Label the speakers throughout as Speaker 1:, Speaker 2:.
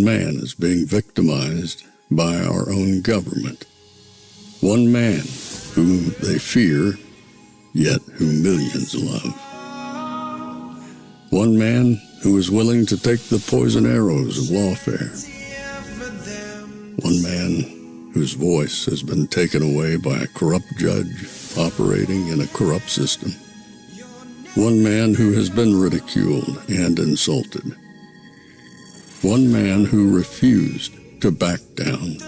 Speaker 1: one man is being victimized by our own government. One man whom they fear, yet who millions love. One man who is willing to take the poison arrows of lawfare. One man whose voice has been taken away by a corrupt judge operating in a corrupt system. One man who has been ridiculed and insulted. One man who refused to back down.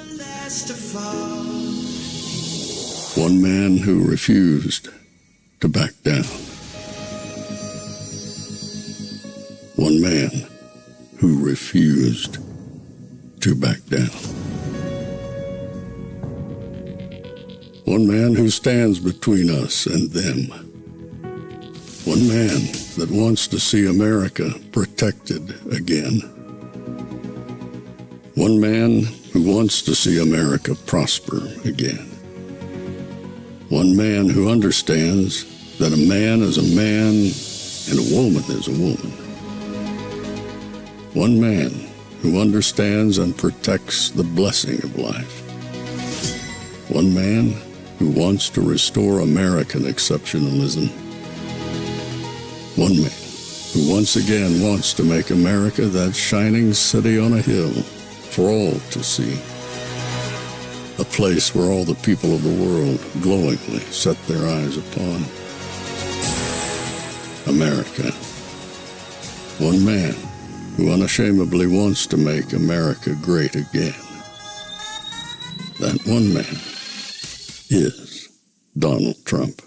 Speaker 1: One man who refused to back down. One man who refused to back down. One man who stands between us and them. One man that wants to see America protected again. One man who wants to see America prosper again. One man who understands that a man is a man and a woman is a woman. One man who understands and protects the blessing of life. One man who wants to restore American exceptionalism. One man who once again wants to make America that shining city on a hill for all to see. A place where all the people of the world glowingly set their eyes upon. America. One man who unashamedly wants to make America great again. That one man is Donald Trump.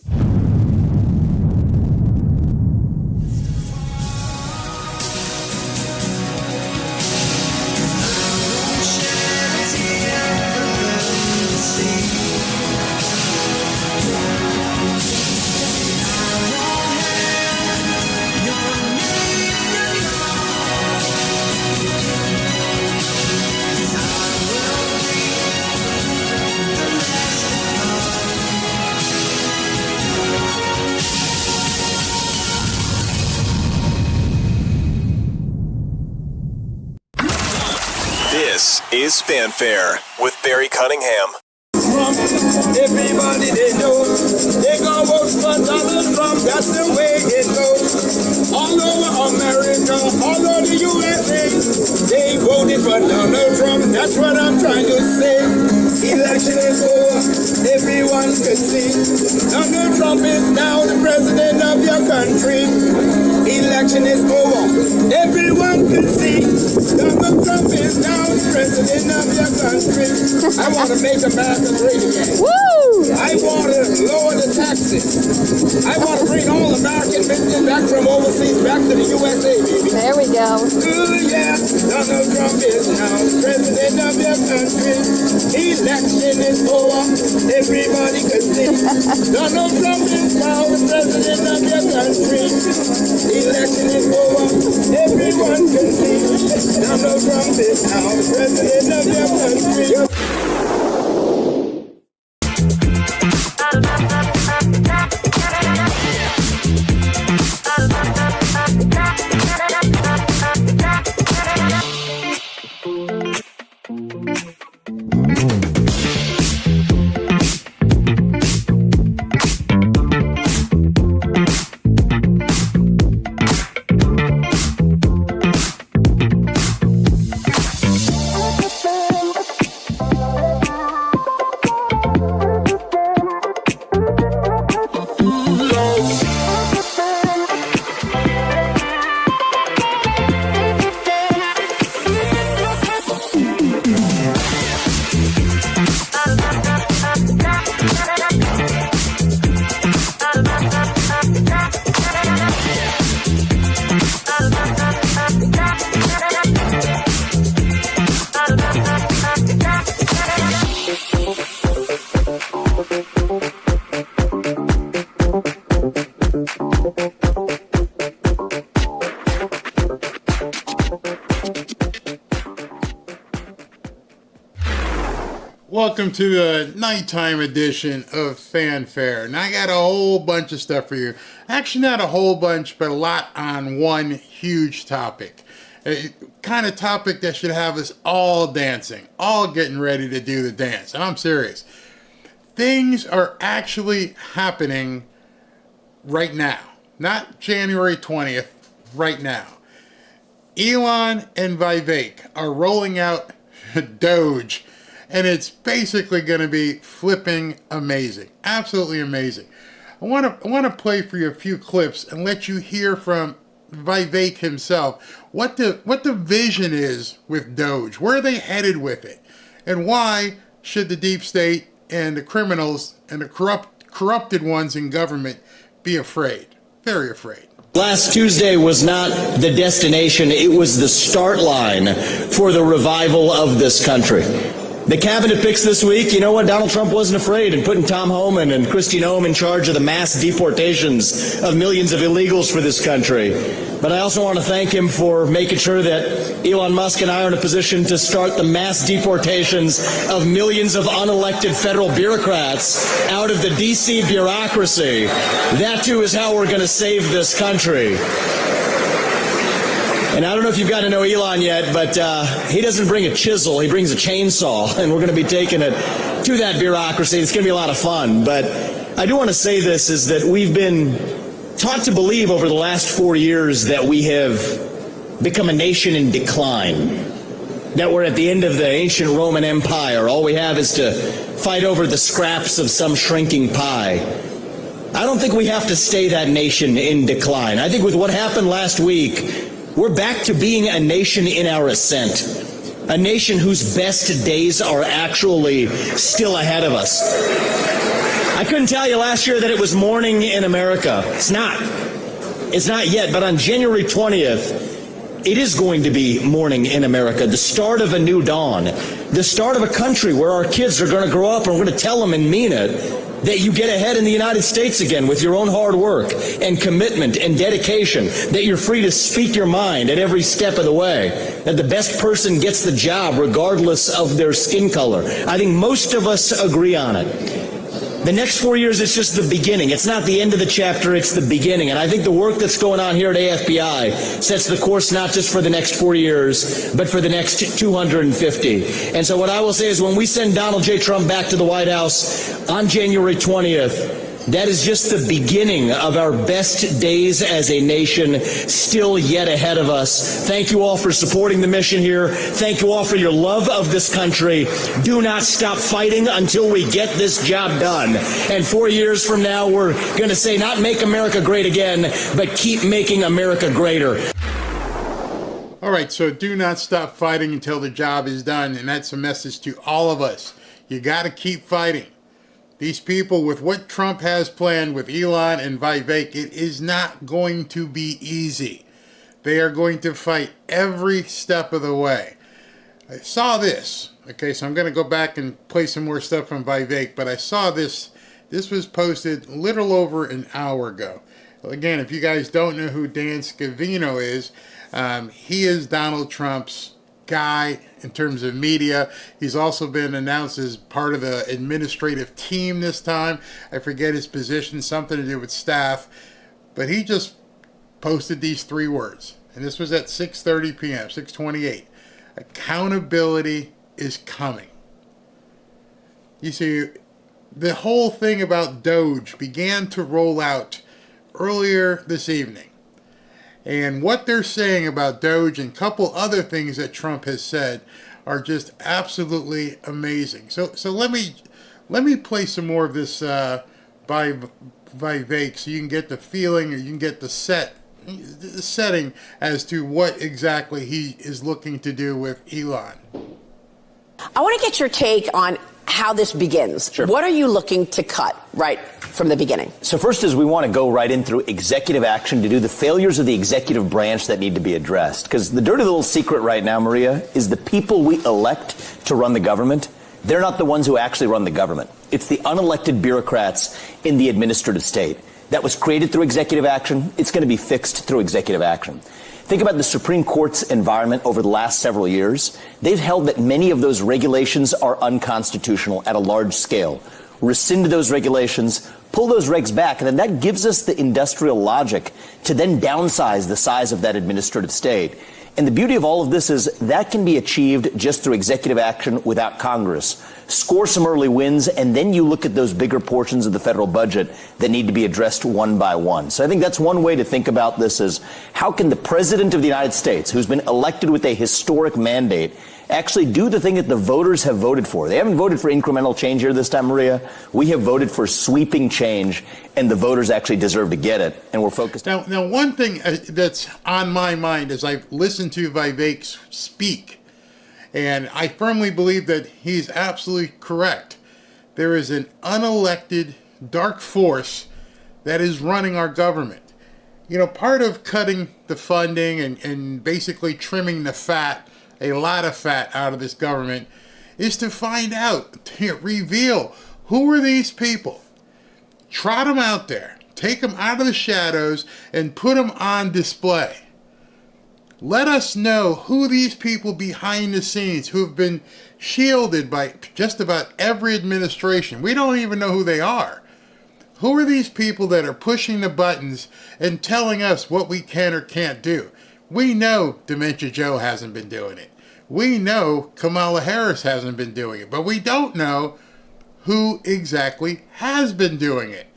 Speaker 2: This is Fanfare with Barry Cunningham.
Speaker 3: Trump, everybody they know, they gon' vote for Donald Trump, that's the way it goes. All over America, all over the USA, they voted for Donald Trump, that's what I'm trying to say. Election is over, everyone can see. Donald Trump is now the president of your country. Election is over, everyone can see. Donald Trump is now the president of your country. I want to make America great again.
Speaker 4: Woo!
Speaker 3: I want to lower the taxes. I want to bring all American business back from overseas back to the USA, baby.
Speaker 4: There we go.
Speaker 3: Ooh, yeah. Donald Trump is now the president of your country. Election is over. Everybody can see. Donald Trump is now the president of your country. Election is over. Everyone can see. Donald Trump is now the president of your country.
Speaker 5: Welcome to the nighttime edition of Fanfare. And I got a whole bunch of stuff for you. Actually, not a whole bunch, but a lot on one huge topic. A kind of topic that should have us all dancing, all getting ready to do the dance. And I'm serious. Things are actually happening right now. Not January 20th, right now. Elon and Vivek are rolling out DOGE, and it's basically going to be flipping amazing. Absolutely amazing. I want to play for you a few clips and let you hear from Vivek himself what the vision is with DOGE, where are they headed with it, and why should the deep state and the criminals and the corrupted ones in government be afraid, very afraid.
Speaker 4: Last Tuesday was not the destination, it was the start line for the revival of this country. The cabinet picks this week, you know what, Donald Trump wasn't afraid in putting Tom Homan and Kristi Noem in charge of the mass deportations of millions of illegals for this country. But I also want to thank him for making sure that Elon Musk and I are in a position to start the mass deportations of millions of unelected federal bureaucrats out of the D.C. bureaucracy. That, too, is how we're going to save this country. And I don't know if you've got to know Elon yet, but he doesn't bring a chisel, he brings a chainsaw, and we're going to be taking it to that bureaucracy. It's going to be a lot of fun. But I do want to say this, is that we've been taught to believe over the last 4 years that we have become a nation in decline, that we're at the end of the ancient Roman Empire. All we have is to fight over the scraps of some shrinking pie. I don't think we have to stay that nation in decline. I think with what happened last week, we're back to being a nation in our ascent, a nation whose best days are actually still ahead of us. I couldn't tell you last year that it was morning in America. It's not. It's not yet, but on January 20th, it is going to be morning in America, the start of a new dawn, the start of a country where our kids are going to grow up and we're going to tell them and mean it that you get ahead in the United States again with your own hard work and commitment and dedication, that you're free to speak your mind at every step of the way, that the best person gets the job regardless of their skin color. I think most of us agree on it. The next 4 years, it's just the beginning. It's not the end of the chapter, it's the beginning. And I think the work that's going on here at AFBI sets the course not just for the next 4 years, but for the next 250. And so what I will say is when we send Donald J. Trump back to the White House on January 20th, that is just the beginning of our best days as a nation, still yet ahead of us. Thank you all for supporting the mission here. Thank you all for your love of this country. Do not stop fighting until we get this job done. And 4 years from now, we're going to say not make America great again, but keep making America greater.
Speaker 5: All right, so do not stop fighting until the job is done. And that's a message to all of us. You got to keep fighting. These people, with what Trump has planned with Elon and Vivek, it is not going to be easy. They are going to fight every step of the way. I saw this. Okay, so I'm going to go back and play some more stuff from Vivek, but I saw this. This was posted a little over an hour ago. Again, if you guys don't know who Dan Scavino is, he is Donald Trump's guy in terms of media. He's also been announced as part of the administrative team this time. I forget his position, something to do with staff. But he just posted these 3 words. And this was at 6:30 p.m., 6:28. Accountability is coming. You see, the whole thing about DOGE began to roll out earlier this evening. And what they're saying about DOGE and a couple other things that Trump has said are just absolutely amazing. So let me play some more of this by Vivek so you can get the feeling, or you can get the setting as to what exactly he is looking to do with Elon.
Speaker 6: I want to get your take on how this begins.
Speaker 7: Sure.
Speaker 6: What are you looking to cut right from the beginning?
Speaker 7: So first is we want to go right in through executive action to do the failures of the executive branch that need to be addressed. Because the dirty little secret right now, Maria, is the people we elect to run the government, they're not the ones who actually run the government. It's the unelected bureaucrats in the administrative state. That was created through executive action. It's going to be fixed through executive action. Think about the Supreme Court's environment over the last several years. They've held that many of those regulations are unconstitutional at a large scale. Rescind those regulations, pull those regs back, and then that gives us the industrial logic to then downsize the size of that administrative state. And the beauty of all of this is that can be achieved just through executive action without Congress. Score some early wins, and then you look at those bigger portions of the federal budget that need to be addressed one by one. So I think that's one way to think about this is how can the President of the United States, who's been elected with a historic mandate, actually do the thing that the voters have voted for. They haven't voted for incremental change here this time, Maria. We have voted for sweeping change, and the voters actually deserve to get it, and we're focused.
Speaker 5: Now one thing that's on my mind as I've listened to Vivek speak, and I firmly believe that he's absolutely correct. There is an unelected dark force that is running our government. You know, part of cutting the funding and basically trimming the fat, a lot of fat out of this government, is to find out, to reveal who are these people. Trot them out there, take them out of the shadows and put them on display. Let us know who these people behind the scenes who have been shielded by just about every administration. We don't even know who they are. Who are these people that are pushing the buttons and telling us what we can or can't do? We know Dementia Joe hasn't been doing it. We know Kamala Harris hasn't been doing it, but we don't know who exactly has been doing it.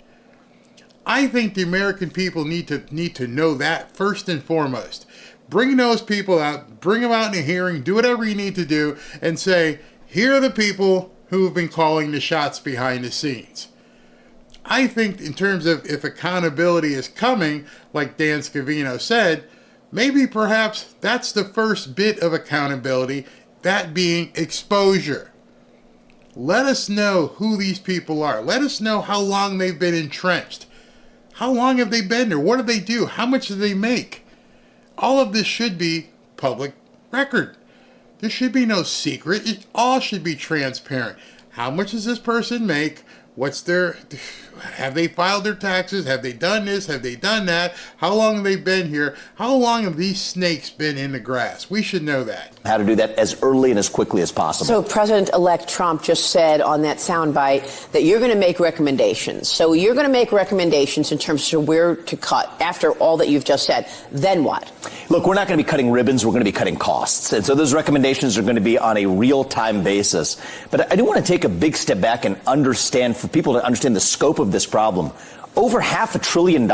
Speaker 5: I think the American people need to know that first and foremost. Bring those people out, bring them out in a hearing, do whatever you need to do, and say, here are the people who have been calling the shots behind the scenes. I think in terms of if accountability is coming, like Dan Scavino said, maybe perhaps that's the first bit of accountability, that being exposure. Let us know who these people are. Let us know how long they've been entrenched. How long have they been there? What do they do? How much do they make? All of this should be public record. There should be no secret. It all should be transparent. How much does this person make? Have they filed their taxes? Have they done this? Have they done that? How long have they been here? How long have these snakes been in the grass? We should know that.
Speaker 7: How to do that as early and as quickly as possible.
Speaker 6: So President-elect Trump just said on that soundbite that you're going to make recommendations. So you're going to make recommendations in terms of where to cut after all that you've just said. Then what?
Speaker 7: Look, we're not going to be cutting ribbons. We're going to be cutting costs. And so those recommendations are going to be on a real-time basis. But I do want to take a big step back and for people to understand the scope of this problem. Over $500 billion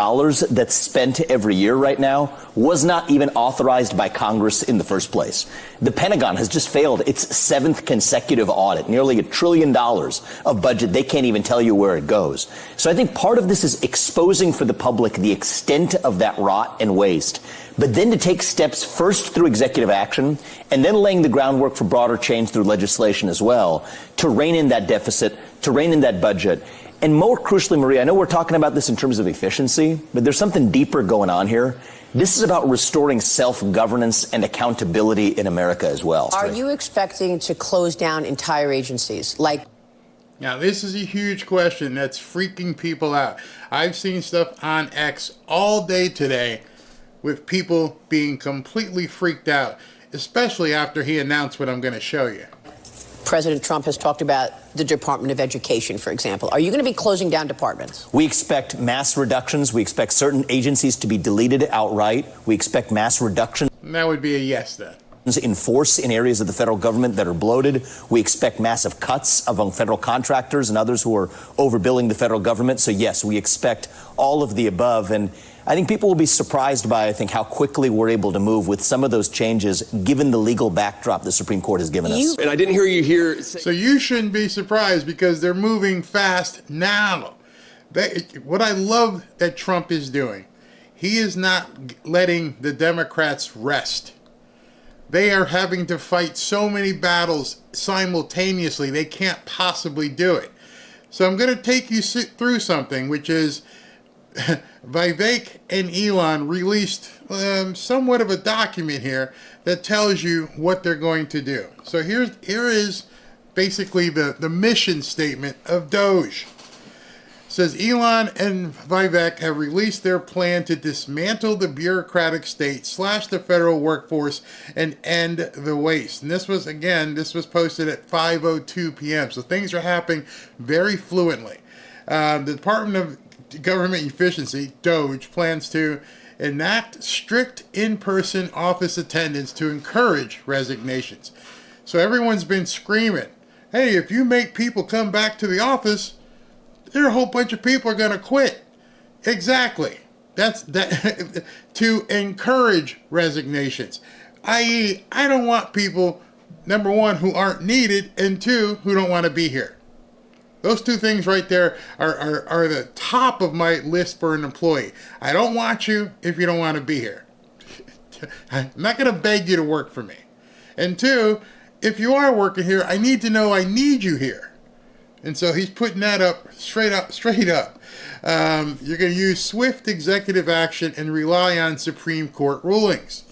Speaker 7: that's spent every year right now was not even authorized by Congress in the first place. The Pentagon has just failed its 7th consecutive audit, nearly $1 trillion of budget. They can't even tell you where it goes. So I think part of this is exposing for the public the extent of that rot and waste, but then to take steps first through executive action and then laying the groundwork for broader change through legislation as well to rein in that deficit, to rein in that budget. And more crucially, Maria, I know we're talking about this in terms of efficiency, but there's something deeper going on here. This is about restoring self-governance and accountability in America as well.
Speaker 6: Are you expecting to close down entire agencies like?
Speaker 5: Now, this is a huge question that's freaking people out. I've seen stuff on X all day today with people being completely freaked out, especially after he announced what I'm going to show you.
Speaker 6: President Trump has talked about the Department of Education, for example. Are you going to be closing down departments?
Speaker 7: We expect mass reductions. We expect certain agencies to be deleted outright. We expect mass reductions.
Speaker 5: And that would be a yes then.
Speaker 7: In force in areas of the federal government that are bloated. We expect massive cuts among federal contractors and others who are overbilling the federal government. So yes, we expect all of the above. And I think people will be surprised by, how quickly we're able to move with some of those changes, given the legal backdrop the Supreme Court has given us.
Speaker 8: And I didn't hear you here.
Speaker 5: So you shouldn't be surprised because they're moving fast now. What I love that Trump is doing, he is not letting the Democrats rest. They are having to fight so many battles simultaneously, they can't possibly do it. So I'm going to take you through something, which is Vivek and Elon released somewhat of a document here that tells you what they're going to do. So here is basically the mission statement of DOGE. It says Elon and Vivek have released their plan to dismantle the bureaucratic state, slash the federal workforce, and end the waste. And this was posted at 5:02 p.m. So things are happening very fluently. The Department of Government Efficiency, DOGE, plans to enact strict in-person office attendance to encourage resignations. So everyone's been screaming, hey, if you make people come back to the office, there are a whole bunch of people are going to quit. Exactly. That's that to encourage resignations. I.e., I don't want people, number one, who aren't needed, and two, who don't want to be here. Those two things right there are the top of my list for an employee. I don't want you if you don't want to be here. I'm not going to beg you to work for me. And two, if you are working here, I need to know I need you here. And so he's putting that up straight up. You're going to use swift executive action and rely on Supreme Court rulings.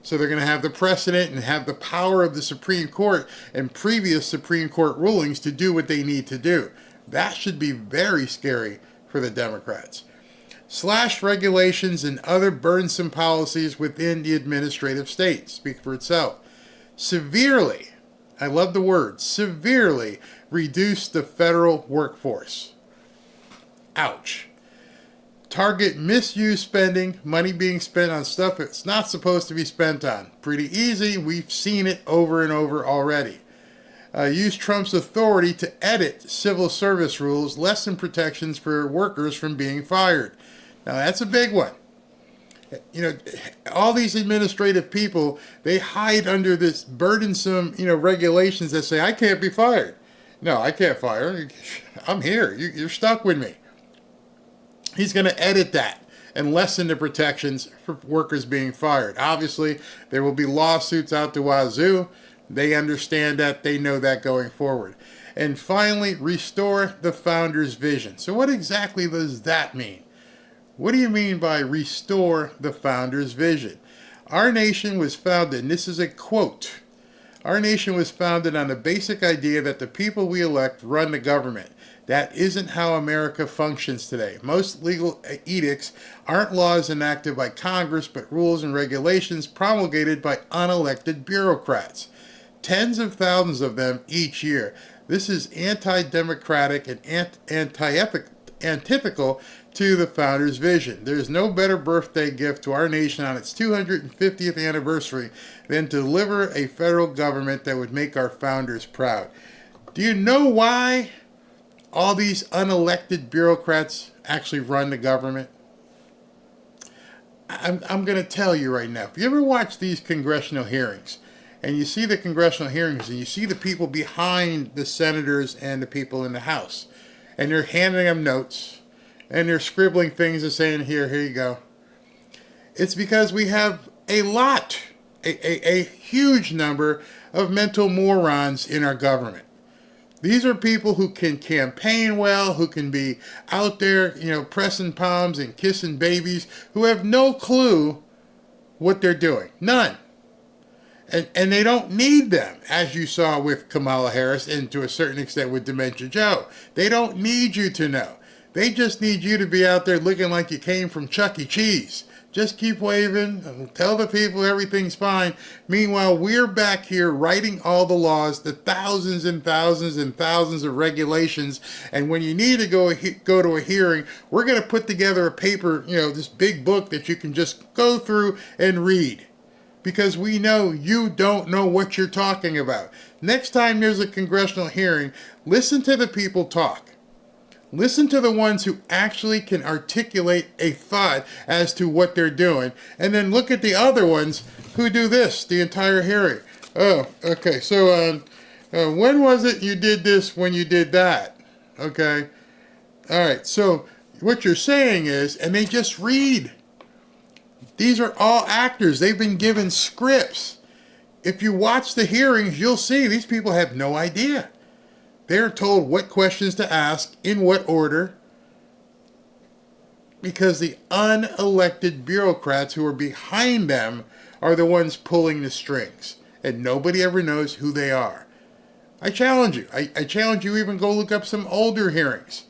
Speaker 5: So they're going to have the precedent and have the power of the Supreme Court and previous Supreme Court rulings to do what they need to do. That should be very scary for the Democrats. Slash regulations and other burdensome policies within the administrative state. Speak for itself. Severely, I love the word, severely reduce the federal workforce. Ouch. Target misuse spending, money being spent on stuff it's not supposed to be spent on. Pretty easy. We've seen it over and over already. Use Trump's authority to edit civil service rules, lessen protections for workers from being fired. Now, that's a big one. You know, all these administrative people, they hide under this burdensome, regulations that say, I can't be fired. No, I can't fire. I'm here. You're stuck with me. He's going to edit that and lessen the protections for workers being fired. Obviously, there will be lawsuits out the wazoo. They understand that. They know that going forward. And finally, restore the founder's vision. So what exactly does that mean? What do you mean by restore the founder's vision? Our nation was founded, and this is a quote, our nation was founded on the basic idea that the people we elect run the government. That isn't how America functions today. Most legal edicts aren't laws enacted by Congress, but rules and regulations promulgated by unelected bureaucrats. Tens of thousands of them each year. This is anti-democratic and antithetical to the founder's vision. There is no better birthday gift to our nation on its 250th anniversary than to deliver a federal government that would make our founders proud. Do you know why all these unelected bureaucrats actually run the government? I'm going to tell you right now. If you ever watch these congressional hearings, and you see the congressional hearings, and you see the people behind the senators and the people in the House, and they're handing them notes, and they're scribbling things and saying, here you go. It's because we have a huge number of mental morons in our government. These are people who can campaign well, who can be out there, pressing palms and kissing babies, who have no clue what they're doing. None. And they don't need them, as you saw with Kamala Harris and to a certain extent with Dementia Joe. They don't need you to know. They just need you to be out there looking like you came from Chuck E. Cheese. Just keep waving and tell the people everything's fine. Meanwhile, we're back here writing all the laws, the thousands and thousands and thousands of regulations. And when you need to go to a hearing, we're going to put together a paper, this big book that you can just go through and read. Because we know you don't know what you're talking about. Next time there's a congressional hearing, listen to the people talk. Listen to the ones who actually can articulate a thought as to what they're doing. And then look at the other ones who do this the entire hearing. Oh, okay. So when was it you did this when you did that? Okay. All right. So what you're saying is, and they just read. These are all actors. They've been given scripts. If you watch the hearings, you'll see these people have no idea. They're told what questions to ask, in what order, because the unelected bureaucrats who are behind them are the ones pulling the strings, and nobody ever knows who they are. I challenge you. I challenge you even go look up some older hearings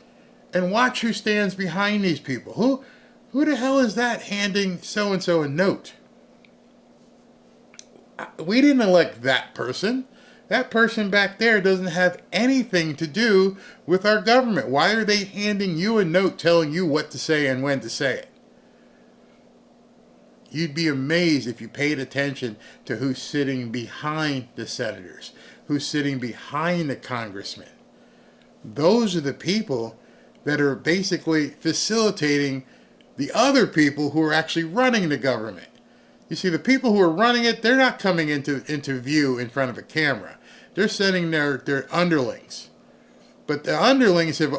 Speaker 5: and watch who stands behind these people. Who the hell is that handing so-and-so a note? We didn't elect that person. That person back there doesn't have anything to do with our government. Why are they handing you a note telling you what to say and when to say it? you'd be amazed if you paid attention to who's sitting behind the senators, who's sitting behind the congressmen. Those are the people that are basically facilitating the other people who are actually running the government. You see, the people who are running it, they're not coming into view in front of a camera. They're sending their underlings. But the underlings have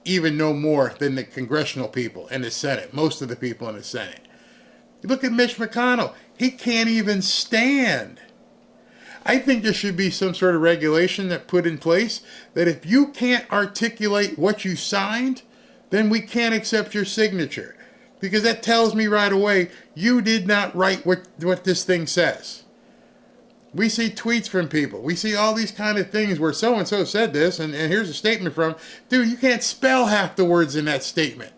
Speaker 5: even know more than the congressional people in the Senate, most of the people in the Senate. You look at Mitch McConnell. He can't even stand. I think there should be some sort of regulation that put in place that if you can't articulate what you signed, then we can't accept your signature. Because that tells me right away you did not write what this thing says. We see tweets from people. We see all these kind of things where so-and-so said this, and here's a statement from, dude, you can't spell half the words in that statement.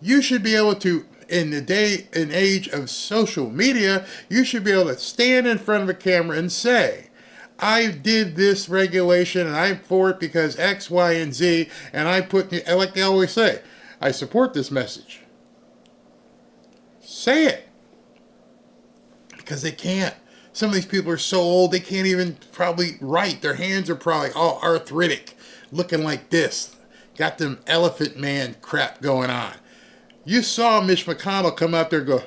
Speaker 5: You should be able to, in the day and age of social media, you should be able to stand in front of a camera and say, I did this regulation and I'm for it because X, Y, and Z, and I put, like they always say, I support this message. Say it. Because they can't. Some of these people are so old they can't even probably write. Their hands are probably all arthritic, looking like this. Got them elephant man crap going on. You saw Mitch McConnell come out there and go,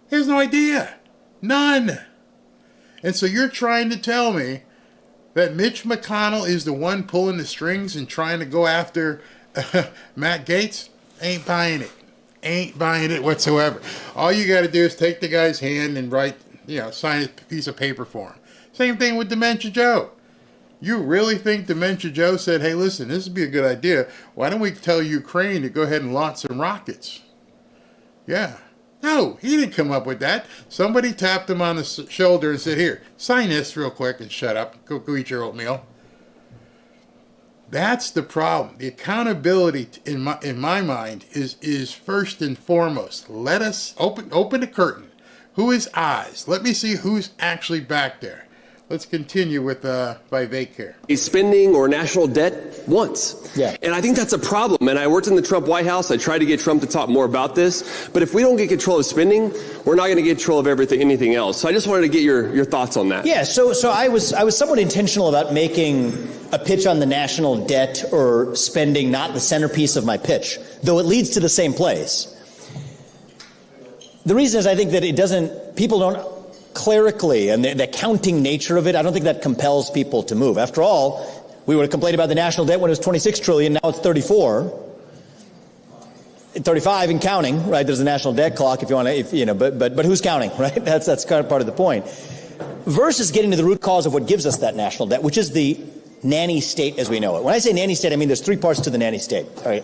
Speaker 5: he has no idea. None. And so you're trying to tell me that Mitch McConnell is the one pulling the strings and trying to go after Matt Gaetz? Ain't buying it. Ain't buying it whatsoever. All you got to do is take the guy's hand and write, sign a piece of paper for him. Same thing with Dementia Joe. You really think Dementia Joe said, hey, listen, this would be a good idea. Why don't we tell Ukraine to go ahead and launch some rockets? Yeah. No, he didn't come up with that. Somebody tapped him on the shoulder and said, here, sign this real quick and shut up. Go eat your oatmeal. That's the problem. The accountability, in my mind, is first and foremost. Let us open the curtain. Who is Oz? Let me see who's actually back there. Let's continue with Vivek here.
Speaker 8: Spending or national debt once.
Speaker 4: Yeah.
Speaker 8: And I think that's a problem. And I worked in the Trump White House. I tried to get Trump to talk more about this. But if we don't get control of spending, we're not going to get control of anything else. So I just wanted to get your thoughts on that.
Speaker 4: Yeah, so I was somewhat intentional about making a pitch on the national debt or spending not the centerpiece of my pitch, though it leads to the same place. The reason is I think that people don't clerically, and the accounting nature of it, I don't think that compels people to move. After all, we would have complained about the national debt when it was 26 trillion, now it's 34. 35 and counting, right? There's a national debt clock if you want to, but who's counting, right? That's kind of part of the point. Versus getting to the root cause of what gives us that national debt, which is the nanny state as we know it. When I say nanny state, I mean there's three parts to the nanny state, all right?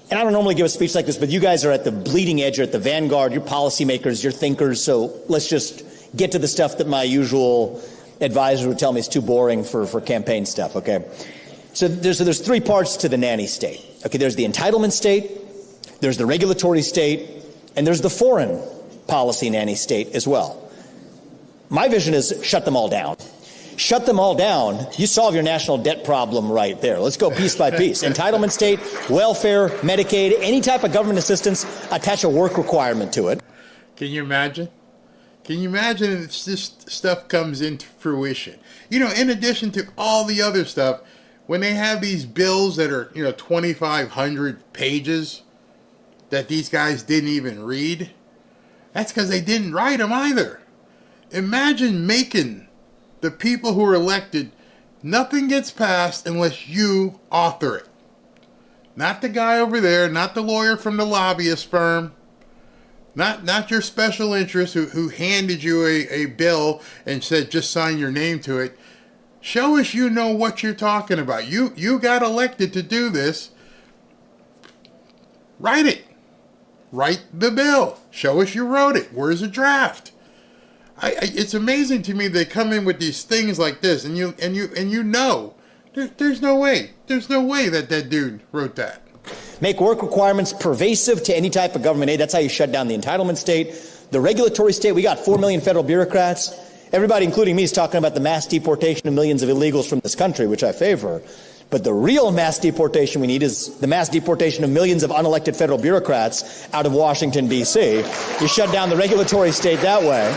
Speaker 4: And I don't normally give a speech like this, but you guys are at the bleeding edge, you're at the vanguard, you're policymakers, you're thinkers, so let's just get to the stuff that my usual advisor would tell me is too boring for campaign stuff, okay? So there's three parts to the nanny state. Okay, there's the entitlement state, there's the regulatory state, and there's the foreign policy nanny state as well. My vision is shut them all down. Shut them all down, you solve your national debt problem right there. Let's go piece by piece. Entitlement state, welfare, Medicaid, any type of government assistance, attach a work requirement to it.
Speaker 5: Can you imagine? Can you imagine if this stuff comes into fruition? In addition to all the other stuff, when they have these bills that are, 2,500 pages that these guys didn't even read, that's because they didn't write them either. Imagine making the people who are elected, nothing gets passed unless you author it. Not the guy over there, not the lawyer from the lobbyist firm, not your special interest who handed you a bill and said just sign your name to it. Show us you know what you're talking about. You got elected to do this. Write it. Write the bill. Show us you wrote it. Where's the draft? It's amazing to me they come in with these things like this, and you know, there's no way that dude wrote that.
Speaker 4: Make work requirements pervasive to any type of government aid. That's how you shut down the entitlement state. The regulatory state, we got 4 million federal bureaucrats. Everybody, including me, is talking about the mass deportation of millions of illegals from this country, which I favor. But the real mass deportation we need is the mass deportation of millions of unelected federal bureaucrats out of Washington, D.C. You shut down the regulatory state that way.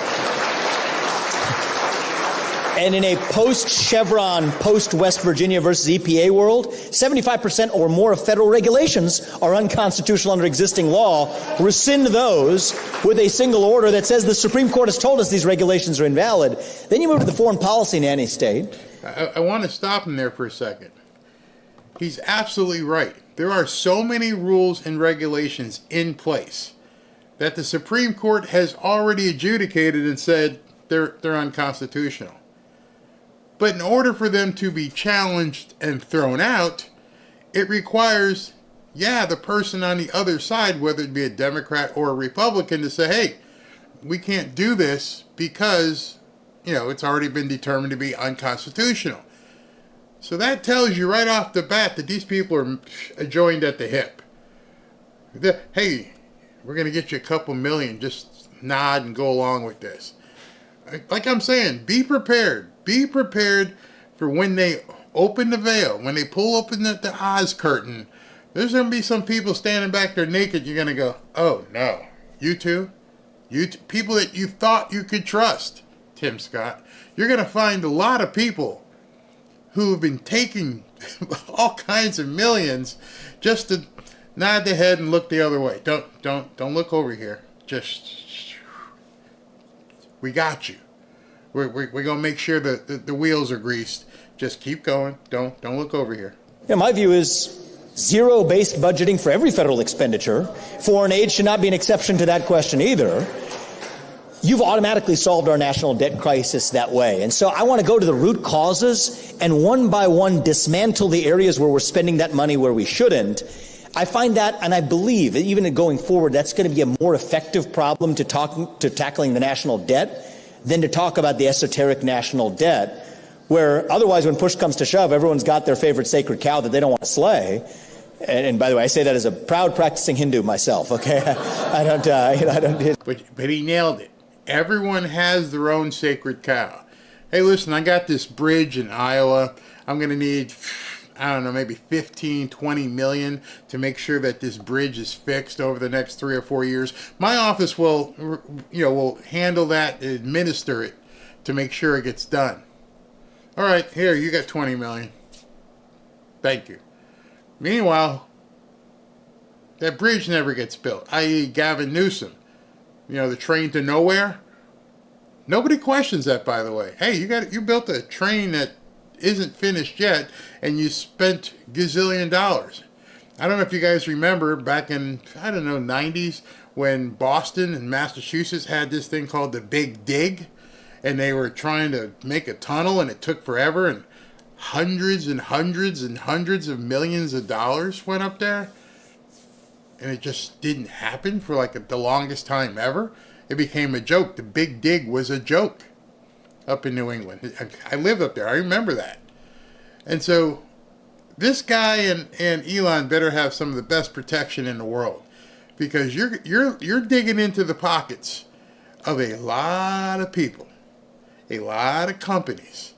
Speaker 4: And in a post-Chevron, post-West Virginia versus EPA world, 75% or more of federal regulations are unconstitutional under existing law. Rescind those with a single order that says the Supreme Court has told us these regulations are invalid. Then you move to the foreign policy nanny state.
Speaker 5: I want to stop him there for a second. He's absolutely right. There are so many rules and regulations in place that the Supreme Court has already adjudicated and said they're unconstitutional. But in order for them to be challenged and thrown out, it requires, the person on the other side, whether it be a Democrat or a Republican, to say, hey, we can't do this because, it's already been determined to be unconstitutional. So that tells you right off the bat that these people are joined at the hip. Hey, we're going to get you a couple million, just nod and go along with this. Like I'm saying, be prepared. Be prepared for when they open the veil, when they pull open the Oz curtain. There's going to be some people standing back there naked. You're going to go, oh no, you two, people that you thought you could trust, Tim Scott. You're going to find a lot of people who have been taking all kinds of millions just to nod their head and look the other way. Don't look over here. Just, we got you. We're going to make sure that the wheels are greased. Just keep going. Don't look over here.
Speaker 4: Yeah, my view is zero-based budgeting for every federal expenditure. Foreign aid should not be an exception to that question either. You've automatically solved our national debt crisis that way. And so I want to go to the root causes and one by one dismantle the areas where we're spending that money where we shouldn't. I find that, and I believe that even going forward, that's going to be a more effective problem to tackling the national debt than to talk about the esoteric national debt, where otherwise when push comes to shove, everyone's got their favorite sacred cow that they don't want to slay. And by the way, I say that as a proud practicing Hindu myself, okay? I don't.
Speaker 5: But he nailed it. Everyone has their own sacred cow. Hey, listen, I got this bridge in Iowa. I'm going to need, maybe 15, 20 million to make sure that this bridge is fixed over the next 3 or 4 years. My office will handle that, administer it to make sure it gets done. All right, here, you got 20 million. Thank you. Meanwhile, that bridge never gets built, i.e. Gavin Newsom. The train to nowhere. Nobody questions that, by the way. Hey, you built a train that isn't finished yet, and you spent gazillion dollars. I don't know if you guys remember back in, 90s, when Boston and Massachusetts had this thing called the Big Dig, and they were trying to make a tunnel, and it took forever, and hundreds and hundreds and hundreds of millions of dollars went up there, and it just didn't happen for the longest time ever. It became a joke. The Big Dig was a joke up in New England. I lived up there. I remember that. And so this guy and Elon better have some of the best protection in the world, because you're digging into the pockets of a lot of people, a lot of companies,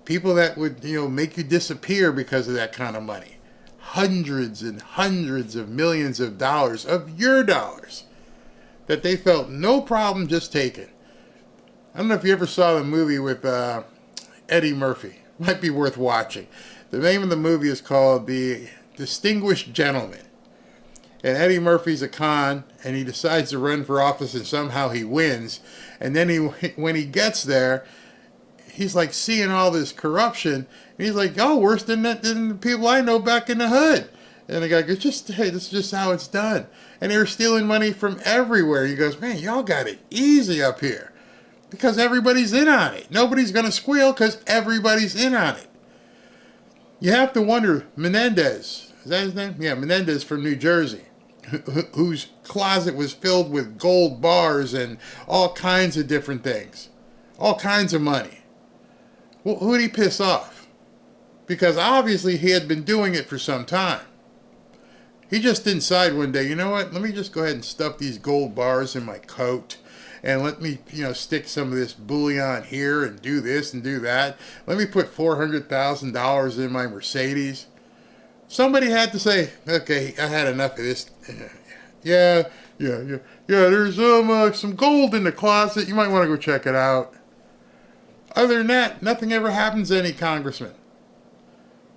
Speaker 5: people that would make you disappear because of that kind of money. Hundreds and hundreds of millions of dollars, of your dollars, that they felt no problem just taking. I don't know if you ever saw the movie with Eddie Murphy. Might be worth watching. The name of the movie is called The Distinguished Gentleman. And Eddie Murphy's a con, and he decides to run for office, and somehow he wins. And then when he gets there, he's seeing all this corruption, and he's like, oh, worse than the people I know back in the hood. And the guy goes, hey, this is just how it's done. And they were stealing money from everywhere. He goes, man, y'all got it easy up here, because everybody's in on it. Nobody's going to squeal because everybody's in on it. You have to wonder, Menendez, is that his name? Yeah, Menendez from New Jersey, whose closet was filled with gold bars and all kinds of different things, all kinds of money. Well, who did he piss off? Because obviously he had been doing it for some time. He just didn't decide one day, you know what, let me just go ahead and stuff these gold bars in my coat, and let me, stick some of this bullion here and do this and do that. Let me put $400,000 in my Mercedes. Somebody had to say, okay, I had enough of this. Yeah, there's some gold in the closet. You might want to go check it out. Other than that, nothing ever happens to any congressman.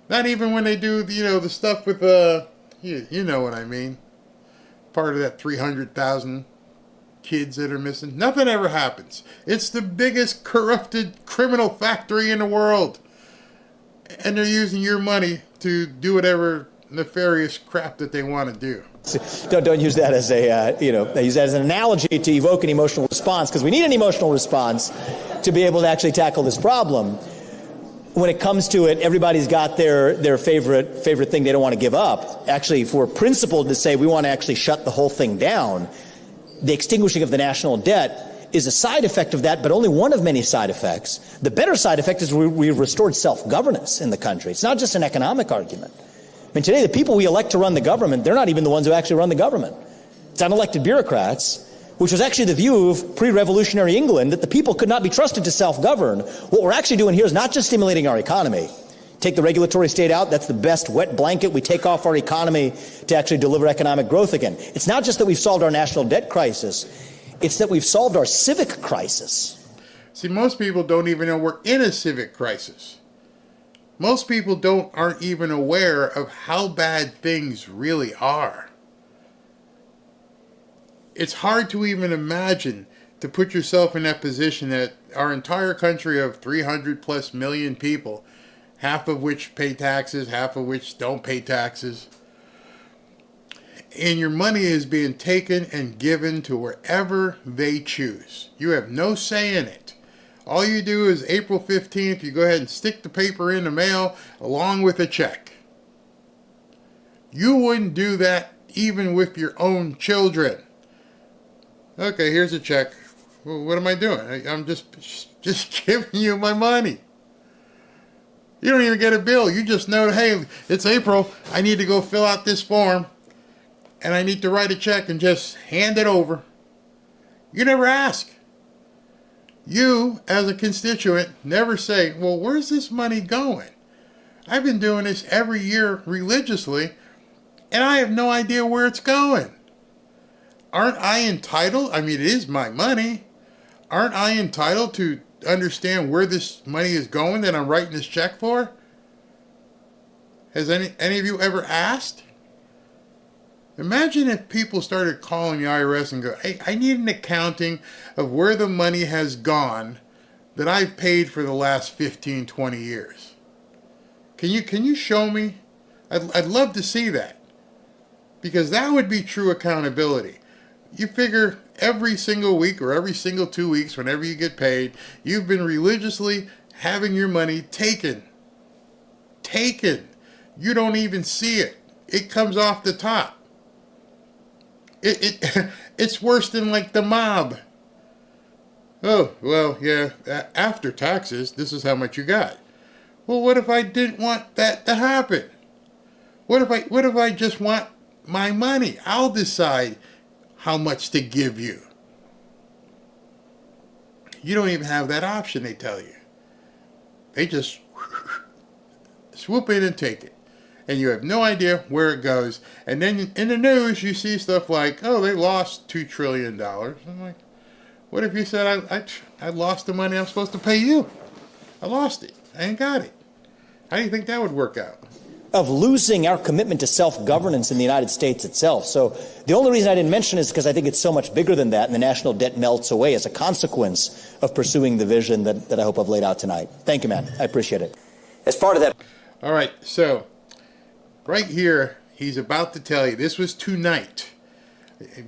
Speaker 5: Not even when they do, the stuff with, you know what I mean. Part of that 300,000 kids that are missing. Nothing ever happens. It's the biggest corrupted criminal factory in the world. And they're using your money to do whatever nefarious crap that they want to do.
Speaker 4: Don't use that as use that as an analogy to evoke an emotional response, because we need an emotional response to be able to actually tackle this problem. When it comes to it, everybody's got their favorite thing they don't want to give up. Actually, if we're principled to say we want to actually shut the whole thing down, the extinguishing of the national debt is a side effect of that, but only one of many side effects. The better side effect is we've restored self-governance in the country. It's not just an economic argument. I mean, today, the people we elect to run the government, they're not even the ones who actually run the government. It's unelected bureaucrats, which was actually the view of pre-revolutionary England, that the people could not be trusted to self-govern. What we're actually doing here is not just stimulating our economy. Take the regulatory state out, that's the best wet blanket. We take off our economy to actually deliver economic growth again. It's not just that we've solved our national debt crisis, it's that we've solved our civic crisis.
Speaker 5: See, most people don't even know we're in a civic crisis. Most people aren't even aware of how bad things really are. It's hard to even imagine, to put yourself in that position, that our entire country of 300 plus million people, half of which pay taxes, half of which don't pay taxes, and your money is being taken and given to wherever they choose. You have no say in it. All you do is April 15th, you go ahead and stick the paper in the mail along with a check. You wouldn't do that even with your own children. Okay, here's a check. Well, what am I doing? I'm just giving you my money. You don't even get a bill. You just know, hey, it's April. I need to go fill out this form. And I need to write a check and just hand it over. You never ask. You, as a constituent, never say, well, where's this money going? I've been doing this every year religiously, and I have no idea where it's going. Aren't I entitled? I mean, it is my money. Aren't I entitled to understand where this money is going that I'm writing this check for? Has any of you ever asked? Imagine if people started calling the IRS and go, hey, I need an accounting of where the money has gone that I've paid for the last 15, 20 years. Can you show me? I'd love to see that. Because that would be true accountability. You figure every single week or every single 2 weeks, whenever you get paid, you've been religiously having your money taken. Taken. You don't even see it. It comes off the top. It's worse than like the mob. Oh, well, yeah, after taxes, this is how much you got. Well, what if I didn't want that to happen? What if I just want my money? I'll decide how much to give you. You don't even have that option, they tell you. They just swoop in and take it. And you have no idea where it goes. And then in the news, you see stuff like, oh, they lost $2 trillion. I'm like, what if you said, I lost the money I'm supposed to pay you? I lost it. I ain't got it. How do you think that would work out?
Speaker 4: Of losing our commitment to self-governance in the United States itself. So the only reason I didn't mention it is because I think it's so much bigger than that, and the national debt melts away as a consequence of pursuing the vision that I hope I've laid out tonight. Thank you, man. I appreciate it.
Speaker 7: As part of that.
Speaker 5: All right, so right here, he's about to tell you, this was tonight.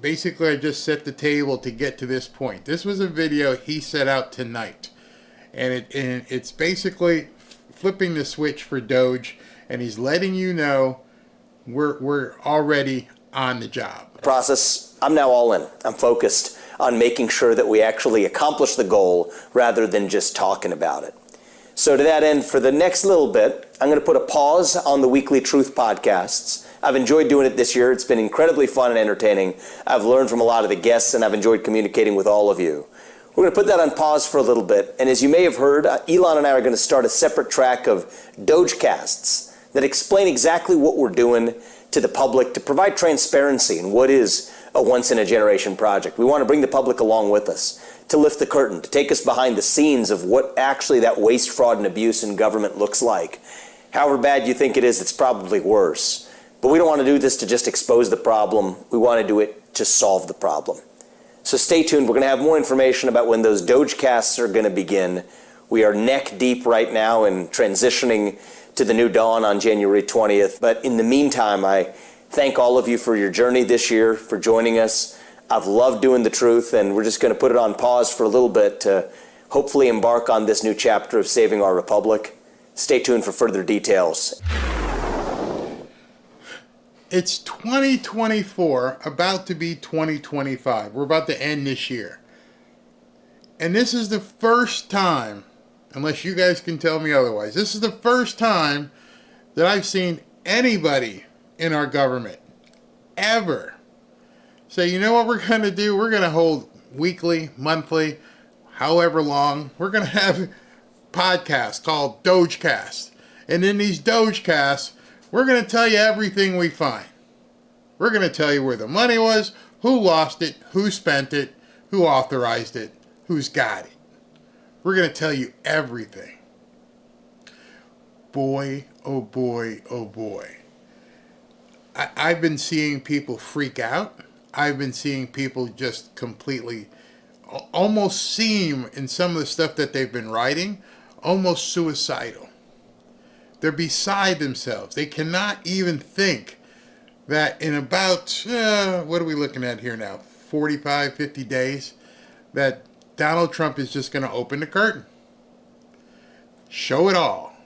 Speaker 5: Basically, I just set the table to get to this point. This was a video he set out tonight. And it's basically flipping the switch for DOGE, and he's letting you know we're already on the job.
Speaker 7: Process, I'm now all in. I'm focused on making sure that we actually accomplish the goal rather than just talking about it. So to that end, for the next little bit, I'm going to put a pause on the Weekly Truth podcasts. I've enjoyed doing it this year. It's been incredibly fun and entertaining. I've learned from a lot of the guests, and I've enjoyed communicating with all of you. We're going to put that on pause for a little bit. And as you may have heard, Elon and I are going to start a separate track of DOGE casts. that explain exactly what we're doing to the public to provide transparency in what is a once-in-a-generation project. We want to bring the public along with us, to lift the curtain, to take us behind the scenes of what actually that waste, fraud, and abuse in government looks like. However bad you think it is, it's probably worse. But we don't want to do this to just expose the problem. We want to do it to solve the problem. So stay tuned. We're going to have more information about when those DOGE casts are going to begin. We are neck deep right now in transitioning to the new dawn on January 20th. But in the meantime, I thank all of you for your journey this year, for joining us. I've loved doing the truth, and we're just going to put it on pause for a little bit to hopefully embark on this new chapter of saving our republic. Stay tuned for further details.
Speaker 5: It's 2024, about to be 2025. We're about to end this year. And this is the first time, unless you guys can tell me otherwise, this is the first time that I've seen anybody in our government ever say, you know what we're going to do? We're going to hold weekly, monthly, however long. We're going to have podcasts called DOGEcast. And in these DOGEcasts, we're going to tell you everything we find. We're going to tell you where the money was, who lost it, who spent it, who authorized it, who's got it. We're going to tell you everything. Boy, oh boy, oh boy. I've been seeing people freak out. I've been seeing people just completely, almost seem, in some of the stuff that they've been writing, almost suicidal. They're beside themselves. They cannot even think that in about, what are we looking at here now, 45, 50 days, that Donald Trump is just going to open the curtain. Show it all.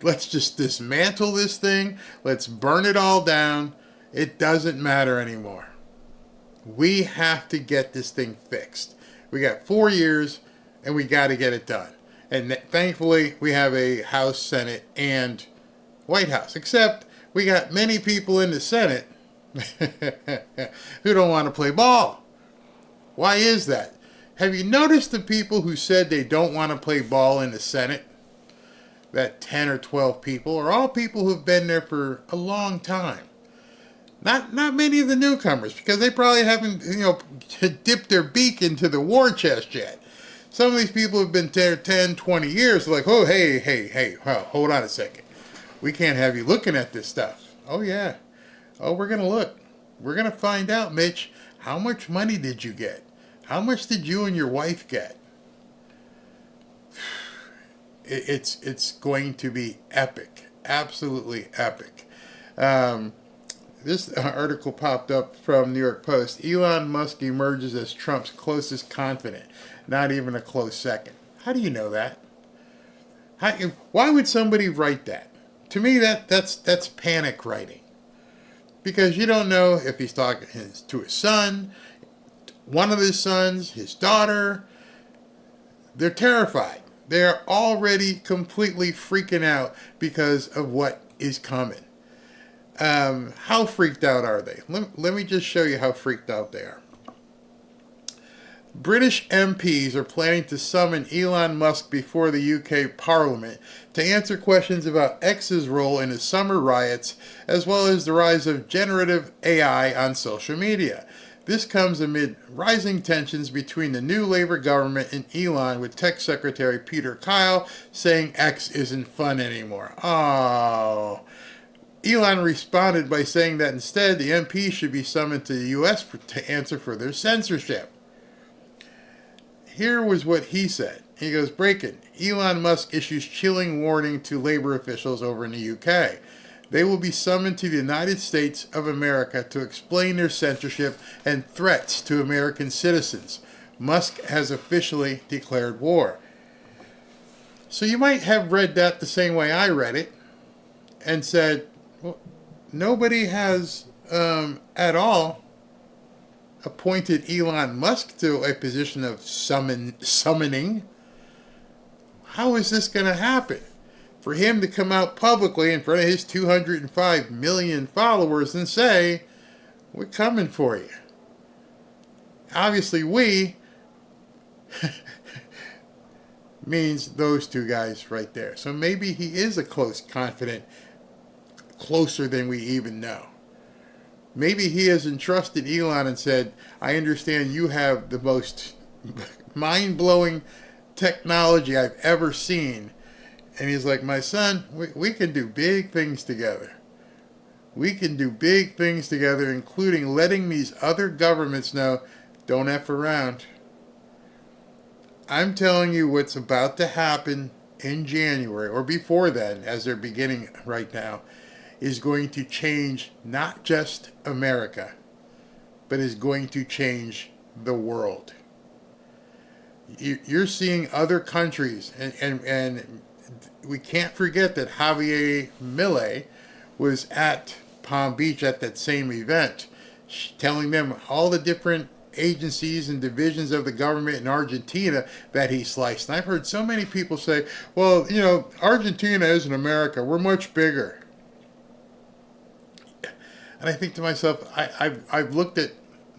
Speaker 5: Let's just dismantle this thing. Let's burn it all down. It doesn't matter anymore. We have to get this thing fixed. We got 4 years, and we got to get it done. And thankfully, we have a House, Senate, and White House. Except we got many people in the Senate who don't want to play ball. Why is that? Have you noticed the people who said they don't want to play ball in the Senate? That 10 or 12 people are all people who've been there for a long time. Not many of the newcomers, because they probably haven't, dipped their beak into the war chest yet. Some of these people have been there 10, 20 years, like, oh, hey, well, hold on a second. We can't have you looking at this stuff. Oh, yeah. Oh, we're going to look. We're going to find out, Mitch, how much money did you get? How much did you and your wife get? It's going to be epic. Absolutely epic. This article popped up from New York Post. Elon Musk emerges as Trump's closest confidant. Not even a close second. How do you know that? Why would somebody write that? To me, that's panic writing. Because you don't know if he's talking to his son, one of his sons, his daughter. They're terrified. They're already completely freaking out because of what is coming. How freaked out are they? Let me just show you how freaked out they are. British MPs are planning to summon Elon Musk before the UK Parliament to answer questions about X's role in the summer riots, as well as the rise of generative AI on social media. This comes amid rising tensions between the new Labour government and Elon, with Tech Secretary Peter Kyle saying X isn't fun anymore. Oh. Elon responded by saying that instead the MP should be summoned to the U.S. to answer for their censorship. Here was what he said. He goes, breaking. Elon Musk issues chilling warning to Labour officials over in the UK. They will be summoned to the United States of America to explain their censorship and threats to American citizens. Musk has officially declared war. So you might have read that the same way I read it and said, well, nobody has at all appointed Elon Musk to a position of summoning. How is this going to happen? For him to come out publicly in front of his 205 million followers and say, we're coming for you. Obviously means those two guys right there. So maybe he is a close confidant, closer than we even know. Maybe he has entrusted Elon and said, I understand you have the most mind-blowing technology I've ever seen. And he's like, my son, we can do big things together. We can do big things together, including letting these other governments know, don't F around. I'm telling you what's about to happen in January, or before then, as they're beginning right now, is going to change not just America, but is going to change the world. You're seeing other countries, and we can't forget that Javier Milei was at Palm Beach at that same event, telling them all the different agencies and divisions of the government in Argentina that he sliced. And I've heard so many people say, well, you know, Argentina isn't America. We're much bigger. And I think to myself, I've looked at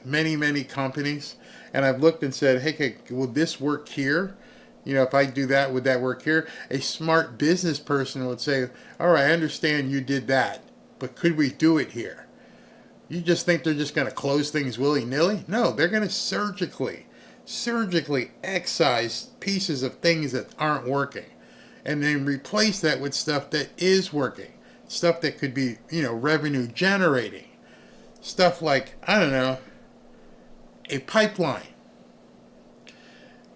Speaker 5: many companies, and I've looked and said, hey, will this work here? You know, if I do that, would that work here? A smart business person would say, all right, I understand you did that, but could we do it here? You just think they're just going to close things willy-nilly? No, they're going to surgically excise pieces of things that aren't working, and then replace that with stuff that is working. Stuff that could be, you know, revenue generating. Stuff like, I don't know, a pipeline.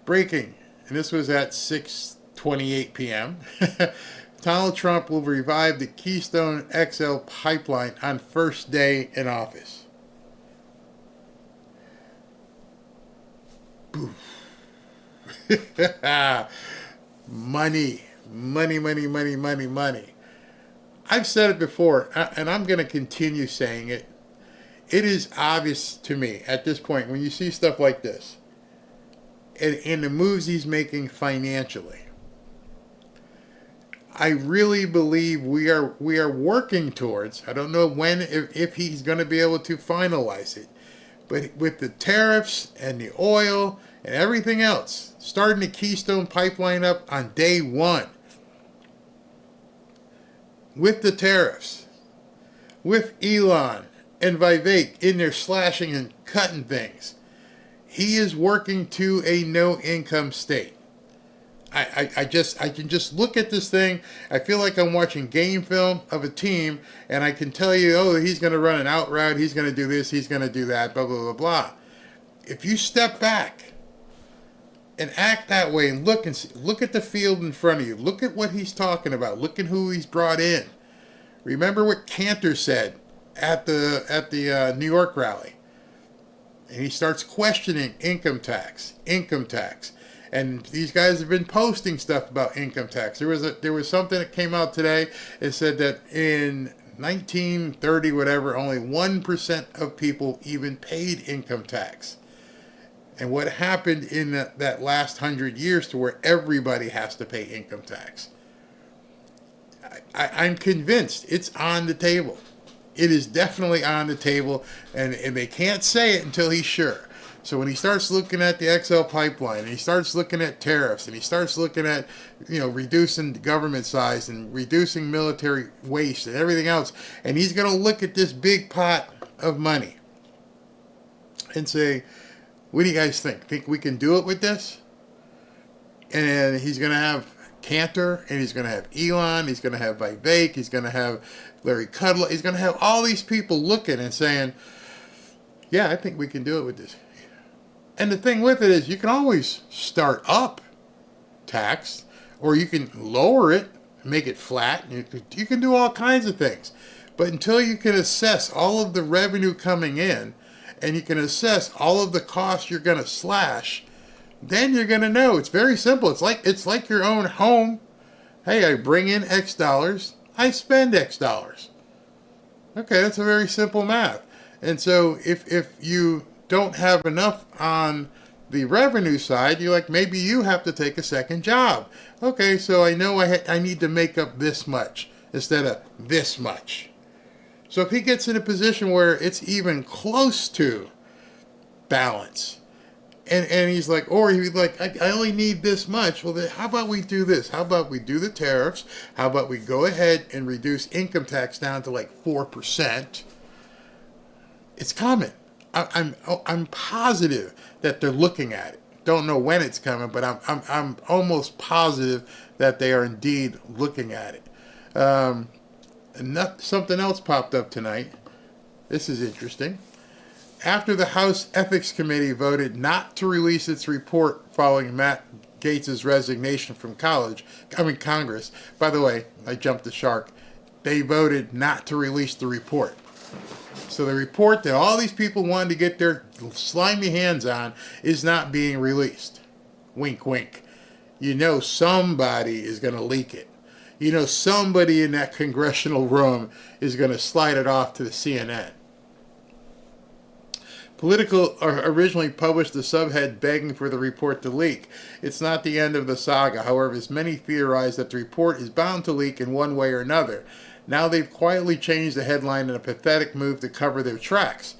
Speaker 5: Breaking, and this was at 6:28 p.m. Donald Trump will revive the Keystone XL pipeline on first day in office. Money. I've said it before, and I'm going to continue saying it. It is obvious to me at this point, when you see stuff like this, and the moves he's making financially, I really believe we are working towards, I don't know when, if he's going to be able to finalize it, but with the tariffs and the oil and everything else, starting the Keystone pipeline up on day one, with the tariffs, with Elon and Vivek in there slashing and cutting things, he is working to a no-income state. I can just look at this thing. I feel like I'm watching game film of a team, and I can tell you, oh, he's going to run an out route, he's going to do this, he's going to do that, blah, blah, blah, blah. If you step back and act that way and look at the field in front of you, look at what he's talking about, look at who he's brought in. Remember what Cantor said at the New York rally. And he starts questioning income tax. And these guys have been posting stuff about income tax. There was something that came out today. It said that in 1930, whatever, only 1% of people even paid income tax. And what happened in that last 100 years to where everybody has to pay income tax? I'm convinced it's on the table. It is definitely on the table, and they can't say it until he's sure. So when he starts looking at the XL pipeline, and he starts looking at tariffs, and he starts looking at, you know, reducing government size and reducing military waste and everything else, and he's going to look at this big pot of money and say, what do you guys think? Think we can do it with this? And he's going to have Cantor, and he's going to have Elon, he's going to have Vivek, he's going to have Larry Kudlow, he's going to have all these people looking and saying, yeah, I think we can do it with this. And the thing with it is, you can always start up tax, or you can lower it, make it flat. You can do all kinds of things. But until you can assess all of the revenue coming in, and you can assess all of the costs you're going to slash, then you're going to know. It's very simple. It's like your own home. Hey, I bring in X dollars, I spend X dollars. Okay, that's a very simple math. And so if you don't have enough on the revenue side, you're like, maybe you have to take a second job. Okay, so I know I need to make up this much instead of this much. So if he gets in a position where it's even close to balance, And he's like, or he'd be like, I only need this much. Well, then how about we do this? How about we do the tariffs? How about we go ahead and reduce income tax down to like 4%? It's coming. I'm positive that they're looking at it. Don't know when it's coming, but I'm almost positive that they are indeed looking at it. Something else popped up tonight. This is interesting. After the House Ethics Committee voted not to release its report following Matt Gaetz' resignation from Congress. By the way, I jumped the shark. They voted not to release the report. So the report that all these people wanted to get their slimy hands on is not being released. Wink, wink. You know somebody is going to leak it. You know somebody in that congressional is going to slide it off to the CNN. Political originally published the subhead begging for the report to leak. It's not the end of the saga. However, as many theorize that the report is bound to leak in one way or another. Now they've quietly changed the headline in a pathetic move to cover their tracks.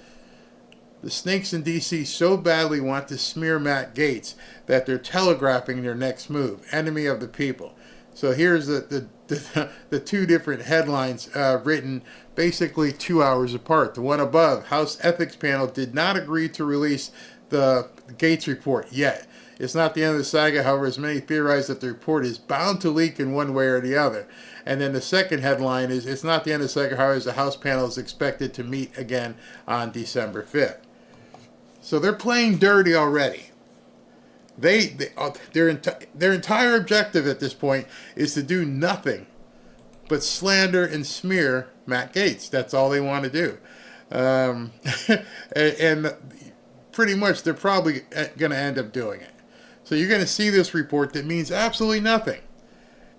Speaker 5: The snakes in D.C. so badly want to smear Matt Gaetz that they're telegraphing their next move, enemy of the people. So here's the two different headlines written basically 2 hours apart. The one above, House Ethics Panel did not agree to release the Gaetz report yet. It's not the end of the saga, however, as many theorize that the report is bound to leak in one way or the other. And then the second headline is, it's not the end of the saga, however, as the House panel is expected to meet again on December 5th. So they're playing dirty already. Their entire objective at this point is to do nothing but slander and smear Matt Gaetz. That's all they want to do. And pretty much they're probably going to end up doing it. So you're going to see this report that means absolutely nothing.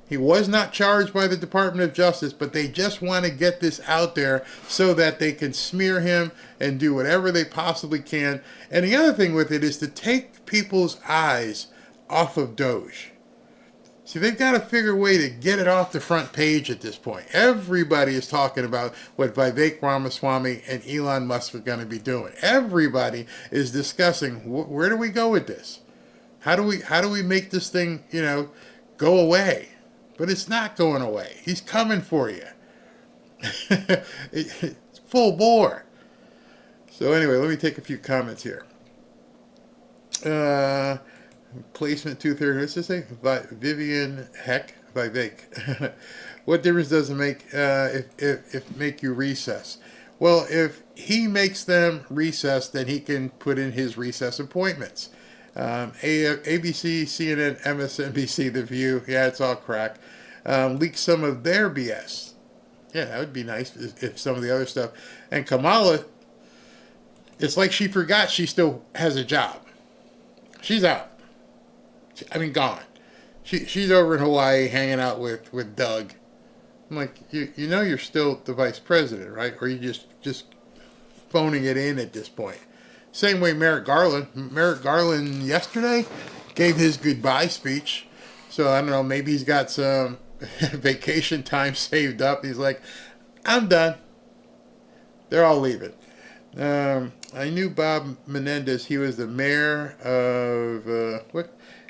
Speaker 5: He was not charged by the Department of Justice, but they just want to get this out there so that they can smear him and do whatever they possibly can. And the other thing with it is to take people's eyes off of DOGE. See, they've got to figure a way to get it off the front page at this point. Everybody is talking about what Vivek Ramaswamy and Elon Musk are going to be doing. Everybody is discussing where do we go with this? How do we make this thing, go away? But it's not going away. He's coming for you. It's full bore. So anyway, let me take a few comments here. Placement 230. What's this say? Vivian Heck Vivek. What difference does it make if make you recess? Well, if he makes them recess, then he can put in his recess appointments. ABC, CNN, MSNBC, The View, yeah, it's all crack. Leak some of their BS. Yeah, that would be nice if some of the other stuff. And Kamala, it's like she forgot she still has a job. She's out. Gone. She's over in Hawaii hanging out with Doug. I'm like, you know you're still the vice president, right? Or you just phoning it in at this point. Same way Merrick Garland. Merrick Garland yesterday gave his goodbye speech. So I don't know, maybe he's got some vacation time saved up. He's like, I'm done. They're all leaving. I knew Bob Menendez. He was the mayor of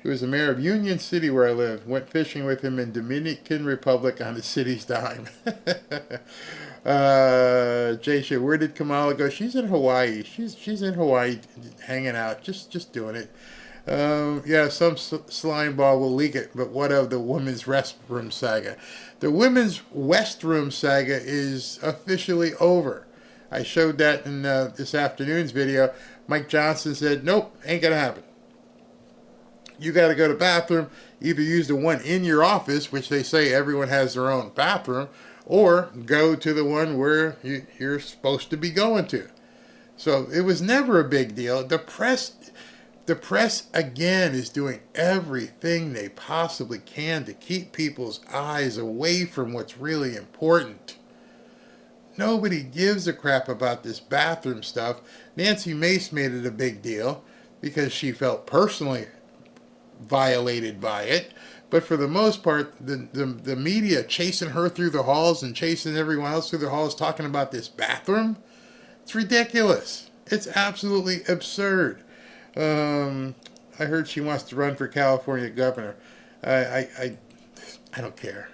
Speaker 5: He was the mayor of Union City, where I live. Went fishing with him in Dominican Republic on the city's dime. Jay Shea, where did Kamala go? She's in Hawaii. She's in Hawaii hanging out, just doing it. Yeah, some slime ball will leak it, but what of the women's restroom saga? The women's restroom saga is officially over. I showed that in this afternoon's video. Mike Johnson said, nope, ain't gonna happen. You got to go to the bathroom, either use the one in your office, which they say everyone has their own bathroom, or go to the one where you're supposed to be going to. So it was never a big deal. The press again is doing everything they possibly can to keep people's eyes away from what's really important. Nobody gives a crap about this bathroom stuff. Nancy Mace made it a big deal because she felt personally violated by it, but for the most part, the media chasing her through the halls and chasing everyone else through the halls talking about this bathroom, it's ridiculous. It's absolutely absurd. I heard she wants to run for California governor. I don't care.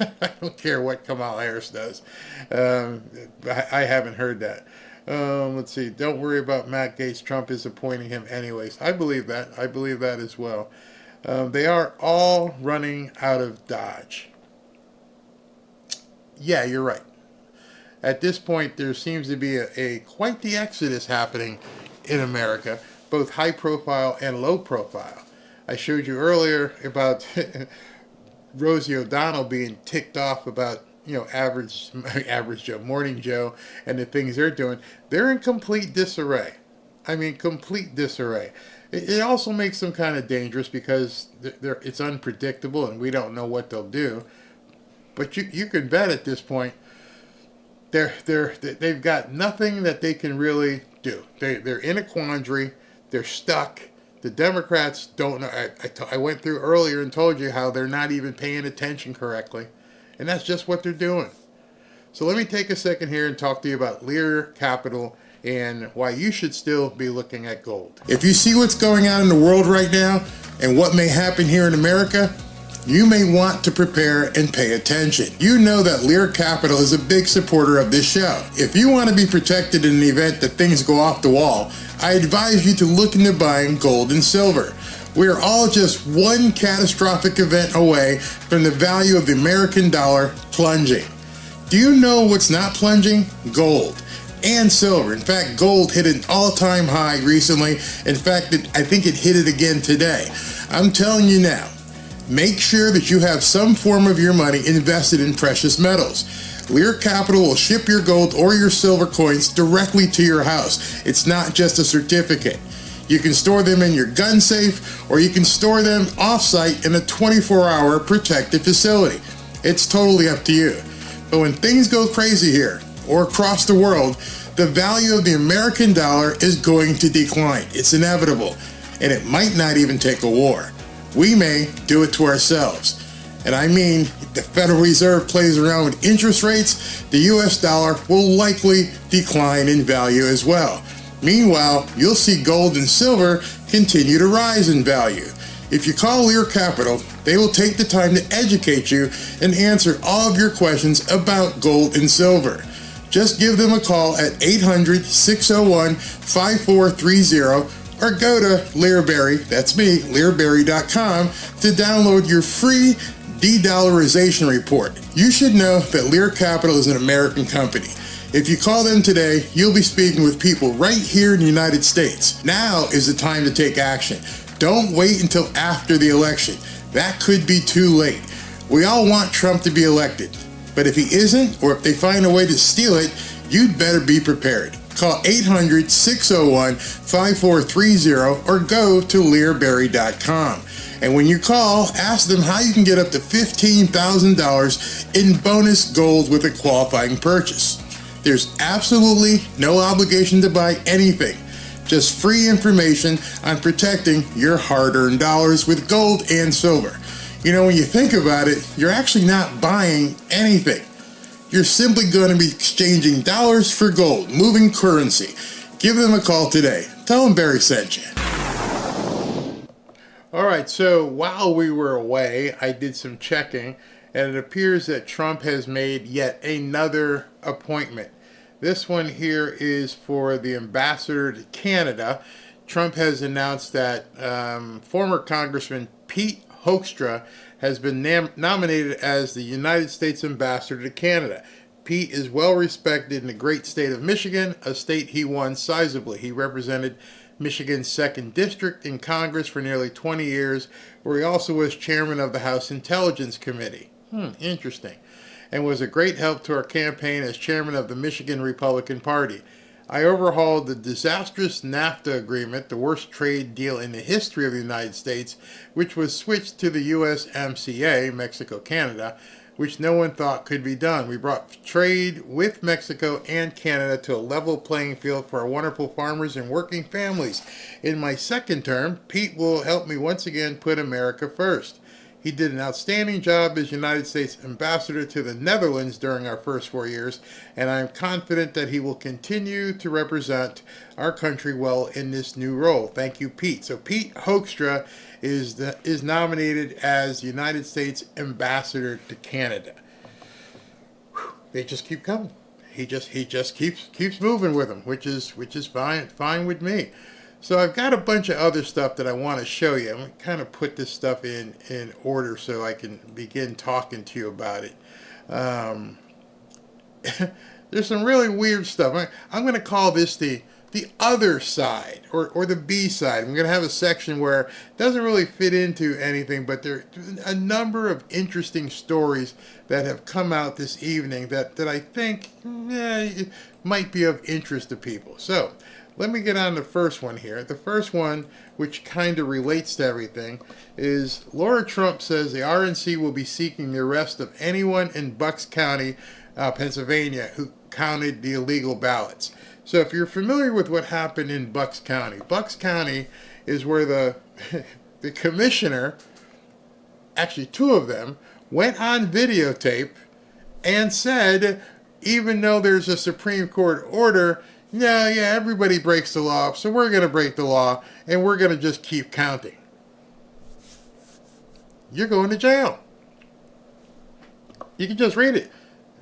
Speaker 5: I don't care what Kamala Harris does. I haven't heard that. Let's see. Don't worry about Matt Gaetz. Trump is appointing him anyways. I believe that. I believe that as well. They are all running out of DOGE. Yeah, you're right. At this point, there seems to be a quite the exodus happening in America, both high profile and low profile. I showed you earlier about Rosie O'Donnell being ticked off about, average Joe, Morning Joe, and the things they're doing. They're in complete disarray. I mean, complete disarray. It also makes them kind of dangerous because it's unpredictable and we don't know what they'll do. But you can bet at this point they've got nothing that they can really do. They're in a quandary. They're stuck. The Democrats don't know. I went through earlier and told you how they're not even paying attention correctly. And that's just what they're doing. So let me take a second here and talk to you about Lear Capital and why you should still be looking at gold. If you see what's going on in the world right now and what may happen here in America, you may want to prepare and pay attention. You know that Lear Capital is a big supporter of this show. If you want to be protected in the event that things go off the wall, I advise you to look into buying gold and silver. We are all just one catastrophic event away from the value of the American dollar plunging. Do you know what's not plunging? Gold and silver. In fact, gold hit an all-time high recently. In fact, I think it hit it again today. I'm telling you now, make sure that you have some form of your money invested in precious metals. Lear Capital will ship your gold or your silver coins directly to your house. It's not just a certificate. You can store them in your gun safe, or you can store them off-site in a 24-hour protected facility. It's totally up to you. But when things go crazy here, or across the world, the value of the American dollar is going to decline. It's inevitable, and it might not even take a war. We may do it to ourselves. And I mean, if the Federal Reserve plays around with interest rates, the US dollar will likely decline in value as well. Meanwhile, you'll see gold and silver continue to rise in value. If you call Lear Capital, they will take the time to educate you and answer all of your questions about gold and silver. Just give them a call at 800-601-5430 or go to Learberry, that's me, Learberry.com, to download your free de-dollarization report. You should know that Lear Capital is an American company. If you call them today, you'll be speaking with people right here in the United States. Now is the time to take action. Don't wait until after the election. That could be too late. We all want Trump to be elected. But if he isn't, or if they find a way to steal it, you'd better be prepared. Call 800-601-5430 or go to Learberry.com. And when you call, ask them how you can get up to $15,000 in bonus gold with a qualifying purchase. There's absolutely no obligation to buy anything. Just free information on protecting your hard-earned dollars with gold and silver. You know, when you think about it, you're actually not buying anything. You're simply going to be exchanging dollars for gold, moving currency. Give them a call today. Tell them Barry sent you. All right, so while we were away, I did some checking, and it appears that Trump has made yet another appointment. This one here is for the ambassador to Canada. Trump has announced that former Congressman Pete Hoekstra has been nominated as the United States ambassador to Canada. Pete is well respected in the great state of Michigan, a state he won sizably. He represented Michigan's 2nd District in Congress for nearly 20 years, where he also was chairman of the House Intelligence Committee. Interesting. And was a great help to our campaign as chairman of the Michigan Republican Party. I overhauled the disastrous NAFTA agreement, the worst trade deal in the history of the United States, which was switched to the USMCA, Mexico-Canada, which no one thought could be done. We brought trade with Mexico and Canada to a level playing field for our wonderful farmers and working families. In my second term, Pete will help me once again put America first. He did an outstanding job as United States ambassador to the Netherlands during our first 4 years, and I am confident that he will continue to represent our country well in this new role. Thank you, Pete. So Pete Hoekstra is nominated as United States ambassador to Canada. Whew, they just keep coming. He just keeps moving with them, which is fine with me. So I've got a bunch of other stuff that I want to show you. I'm going to kind of put this stuff in order so I can begin talking to you about it. There's some really weird stuff. I'm going to call this the other side, or the B side. I'm going to have a section where it doesn't really fit into anything, but there are a number of interesting stories that have come out this evening that I think might be of interest to people. So let me get on the first one here. The first one, which kind of relates to everything, is Laura Trump says the RNC will be seeking the arrest of anyone in Bucks County, Pennsylvania, who counted the illegal ballots. So if you're familiar with what happened in Bucks County is where the commissioner, actually two of them, went on videotape and said, even though there's a Supreme Court order, yeah, everybody breaks the law, so we're going to break the law, and we're going to just keep counting. You're going to jail. You can just read it.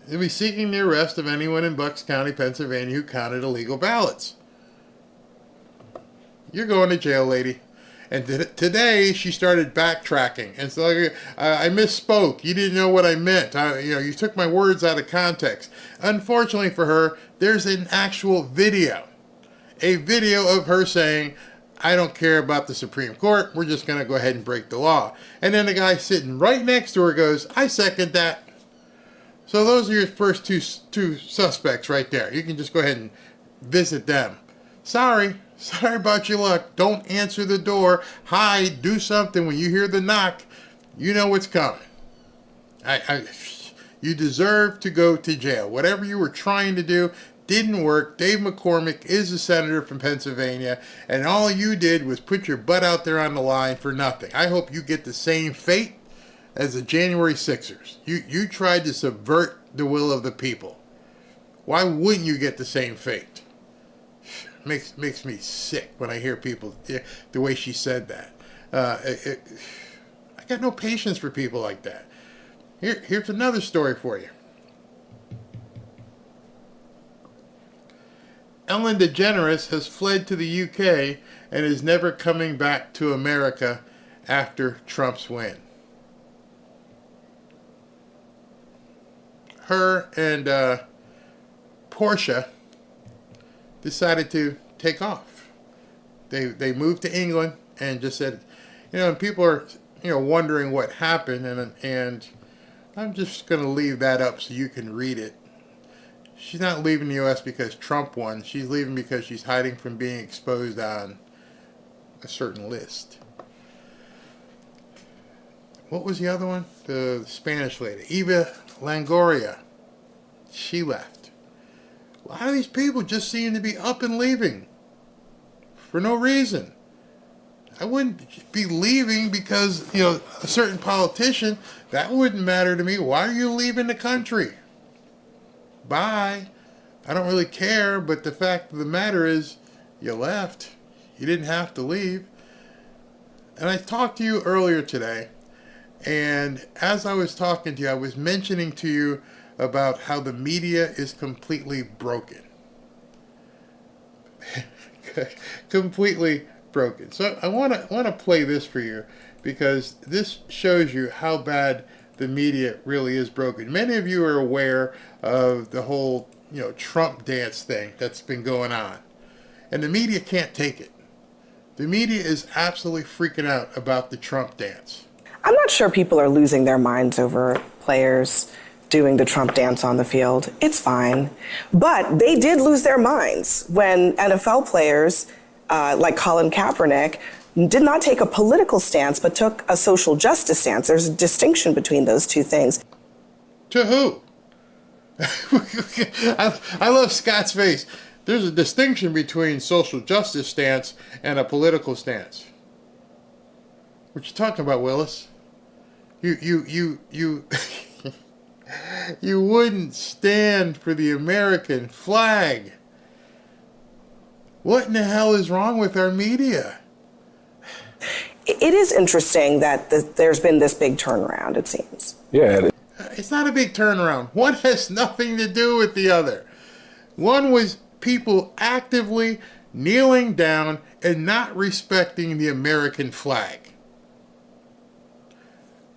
Speaker 5: They'll be seeking the arrest of anyone in Bucks County, Pennsylvania, who counted illegal ballots. You're going to jail, lady. And today, she started backtracking. And so I misspoke. You didn't know what I meant. You took my words out of context. Unfortunately for her, there's an actual video. A video of her saying, I don't care about the Supreme Court. We're just going to go ahead and break the law. And then the guy sitting right next to her goes, I second that. So those are your first two suspects right there. You can just go ahead and visit them. Sorry about your luck. Don't answer the door. Hide. Do something. When you hear the knock, you know what's coming. You deserve to go to jail. Whatever you were trying to do didn't work. Dave McCormick is a senator from Pennsylvania, and all you did was put your butt out there on the line for nothing. I hope you get the same fate as the January 6ers. You tried to subvert the will of the people. Why wouldn't you get the same fate? Makes me sick when I hear people, the way she said that. I got no patience for people like that. Here's another story for you. Ellen DeGeneres has fled to the UK and is never coming back to America after Trump's win. Her and Portia decided to take off. They moved to England and just said, and people are wondering what happened, and I'm just going to leave that up so you can read it. She's not leaving the U.S. because Trump won. She's leaving because she's hiding from being exposed on a certain list. What was the other one? The Spanish lady, Eva Longoria. She left. A lot of these people just seem to be up and leaving for no reason. I wouldn't be leaving because, a certain politician. That wouldn't matter to me. Why are you leaving the country? Bye. I don't really care, but the fact of the matter is you left. You didn't have to leave. And I talked to you earlier today, and as I was talking to you, I was mentioning to you about how the media is completely broken. Completely broken. So I want to play this for you because this shows you how bad the media really is broken. Many of you are aware of the whole, Trump dance thing that's been going on. And the media can't take it. The media is absolutely freaking out about the Trump dance.
Speaker 9: I'm not sure people are losing their minds over players doing the Trump dance on the field. It's fine. But they did lose their minds when NFL players like Colin Kaepernick did not take a political stance, but took a social justice stance. There's a distinction between those two things.
Speaker 5: To who? I love Scott's face. There's a distinction between social justice stance and a political stance. What you talking about, Willis? You you wouldn't stand for the American flag. What in the hell is wrong with our media?
Speaker 9: It is interesting that there's been this big turnaround, it seems.
Speaker 10: Yeah.
Speaker 5: It's not a big turnaround. One has nothing to do with the other. One was people actively kneeling down and not respecting the American flag.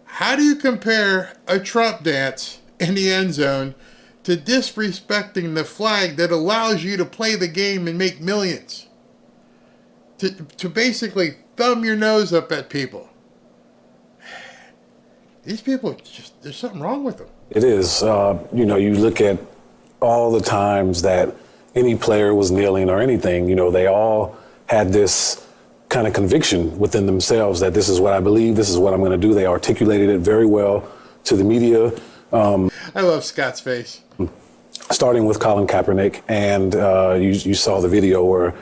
Speaker 5: How do you compare a Trump dance in the end zone to disrespecting the flag that allows you to play the game and make millions? To basically thumb your nose up at people. These people, there's something wrong with them.
Speaker 10: It is. You look at all the times that any player was kneeling or anything, they all had this kind of conviction within themselves that this is what I believe, this is what I'm going to do. They articulated it very well to the media.
Speaker 5: I love Scott's face.
Speaker 10: Starting with Colin Kaepernick, and you saw the video where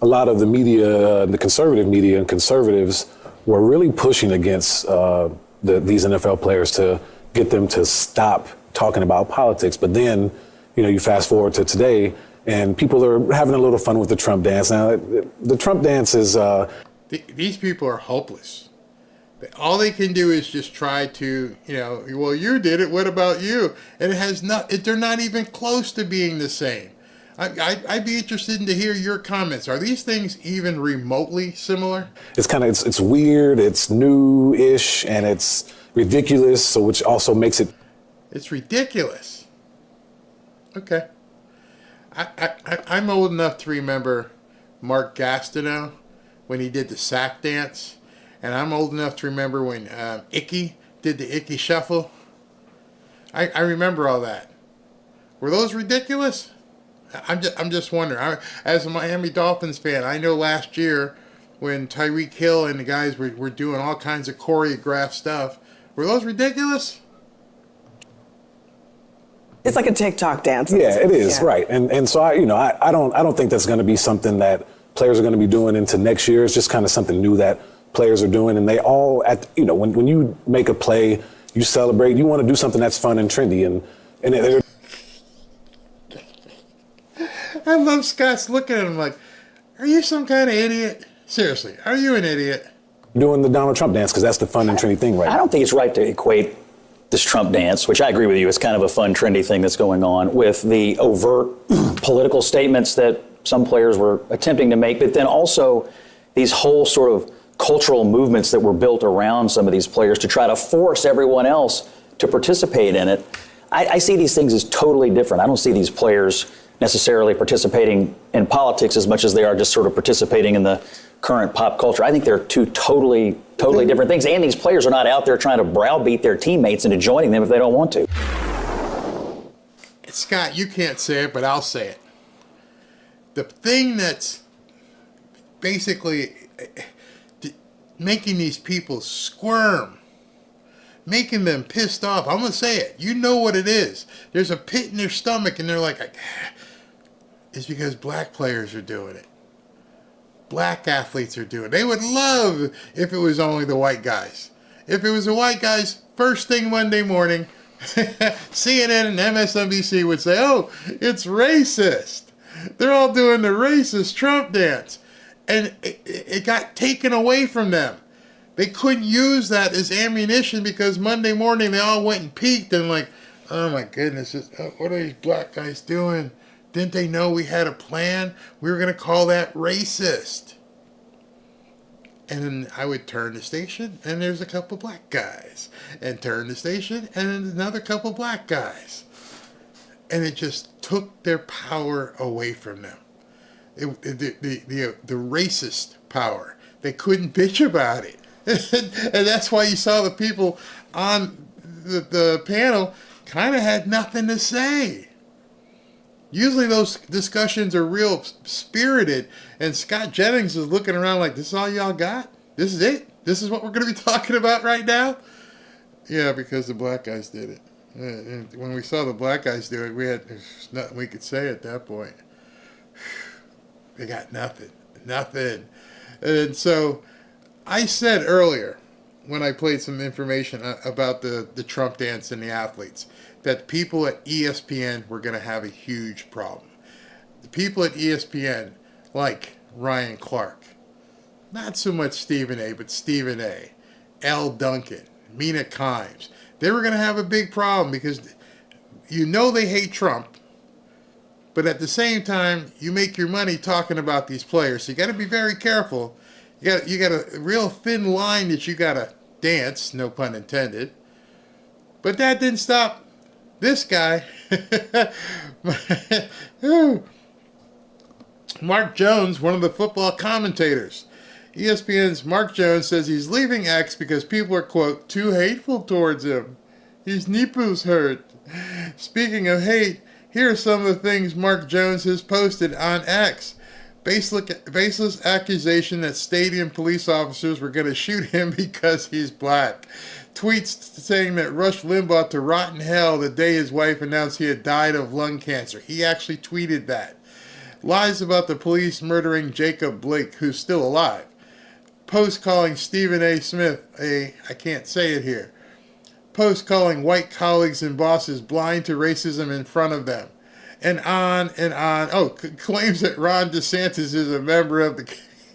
Speaker 10: a lot of the media, the conservative media and conservatives were really pushing against these NFL players to get them to stop talking about politics. But then, you fast forward to today, and people are having a little fun with the Trump dance. Now, the Trump dance is...
Speaker 5: These people are hopeless. All they can do is just try to, well, you did it, what about you? And they're not even close to being the same. I'd be interested to hear your comments. Are these things even remotely similar?
Speaker 10: It's weird, it's new-ish, and it's ridiculous, so which also makes it...
Speaker 5: It's ridiculous. Okay. I'm old enough to remember Mark Gastineau when he did the sack dance, and I'm old enough to remember when Icky did the Icky Shuffle. I remember all that. Were those ridiculous? I'm just wondering. As a Miami Dolphins fan, I know last year when Tyreek Hill and the guys were doing all kinds of choreographed stuff, were those ridiculous?
Speaker 9: It's like a TikTok dance.
Speaker 10: Yeah, it is, yeah. Right. And so I don't think that's going to be something that players are going to be doing into next year. It's just kind of something new that players are doing, and they all when you make a play, you celebrate. You want to do something that's fun and trendy, and
Speaker 5: I love Scott's looking at him like, are you some kind of idiot? Seriously, are you an idiot?
Speaker 10: Doing the Donald Trump dance because that's the fun and trendy thing right now.
Speaker 11: I don't think it's right to equate this Trump dance, which I agree with you, is kind of a fun, trendy thing that's going on, with the overt political statements that some players were attempting to make, but then also these whole sort of cultural movements that were built around some of these players to try to force everyone else to participate in it. I see these things as totally different. I don't see these players necessarily participating in politics as much as they are just sort of participating in the current pop culture. I think they're two totally different things. And these players are not out there trying to browbeat their teammates into joining them if they don't want to.
Speaker 5: Scott, you can't say it, but I'll say it. The thing that's basically making these people squirm, making them pissed off, I'm going to say it. You know what it is. There's a pit in their stomach, and they're like, it's because black players are doing it. Black athletes are doing it. They would love if it was only the white guys. If it was the white guys, first thing Monday morning, CNN and MSNBC would say, oh, it's racist. They're all doing the racist Trump dance. And it got taken away from them. They couldn't use that as ammunition because Monday morning they all went and peeked and like, oh my goodness, what are these black guys doing? Didn't they know we had a plan? We were going to call that racist. And then I would turn the station and there's a couple black guys. And turn the station and then another couple black guys. And it just took their power away from them. The racist power. They couldn't bitch about it. And that's why you saw the people on the panel kind of had nothing to say. Usually those discussions are real spirited, and Scott Jennings is looking around like, this is all y'all got? This is it? This is what we're going to be talking about right now? Yeah, because the black guys did it. And when we saw the black guys do it, there's nothing we could say at that point. They got nothing. And so I said earlier, when I played some information about the Trump dance and the athletes, that people at ESPN were going to have a huge problem. The people at ESPN, like Ryan Clark, not so much Stephen A., but Stephen A., Al Duncan, Mina Kimes, they were going to have a big problem because you know they hate Trump, but at the same time, you make your money talking about these players. So you got to be very careful. You got a real thin line that you got to dance, no pun intended. But that didn't stop this guy. Mark Jones, one of the football commentators. ESPN's Mark Jones says he's leaving X because people are, quote, too hateful towards him. His nipples hurt. Speaking of hate, here are some of the things Mark Jones has posted on X. Baseless accusation that stadium police officers were going to shoot him because he's black. Tweets saying that Rush Limbaugh to rot in hell the day his wife announced he had died of lung cancer. He actually tweeted that. Lies about the police murdering Jacob Blake, who's still alive. Post calling Stephen A. Smith I can't say it here. Post calling white colleagues and bosses blind to racism in front of them. And on and on. Oh, claims that Ron DeSantis is a member of the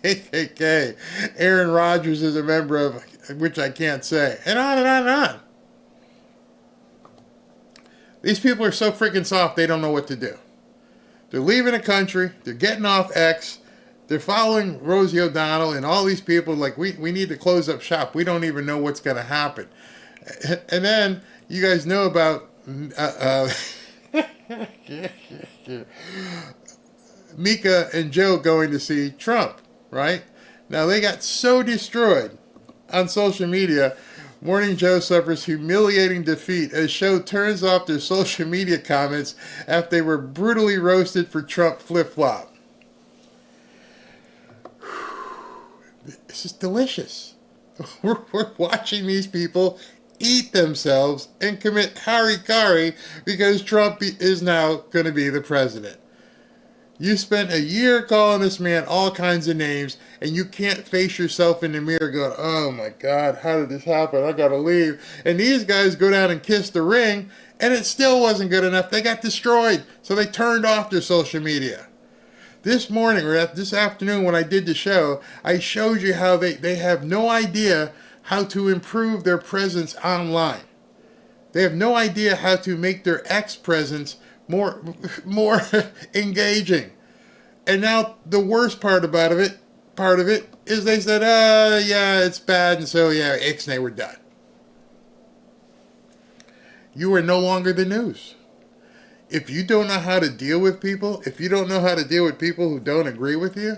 Speaker 5: KKK. Aaron Rodgers is a member of, which I can't say. And on and on and on. These people are so freaking soft, they don't know what to do. They're leaving the country. They're getting off X. They're following Rosie O'Donnell and all these people like, we need to close up shop. We don't even know what's going to happen. And then you guys know about Mika and Joe going to see Trump, right? Now they got so destroyed on social media. Morning Joe suffers humiliating defeat as show turns off their social media comments after they were brutally roasted for Trump flip-flop. This is delicious. We're watching these people eat themselves and commit harikari because Trump is now going to be the president. You spent a year calling this man all kinds of names, and you can't face yourself in the mirror going, oh my God, how did this happen? I gotta leave. And these guys go down and kiss the ring, and it still wasn't good enough. They got destroyed, so they turned off their social media. This morning, or this afternoon when I did the show, I showed you how they have no idea how to improve their presence online. They have no idea how to make their X presence more engaging. And now the worst part of it is they said, yeah, it's bad, and so yeah, Ixnay, we're done. You are no longer the news. If you don't know how to deal with people, if you don't know how to deal with people who don't agree with you,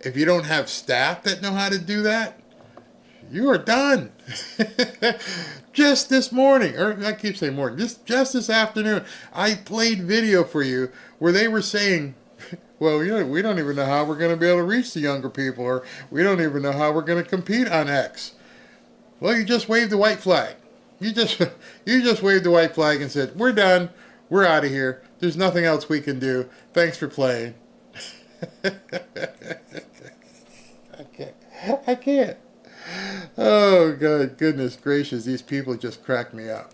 Speaker 5: if you don't have staff that know how to do that, you are done. Just this morning, or I keep saying morning, just this afternoon, I played video for you where they were saying, well, you know, we don't even know how we're going to be able to reach the younger people, or we don't even know how we're going to compete on X. Well, you just waved the white flag. You just waved the white flag and said, we're done. We're out of here. There's nothing else we can do. Thanks for playing. I can't. Oh, God, goodness gracious. These people just crack me up.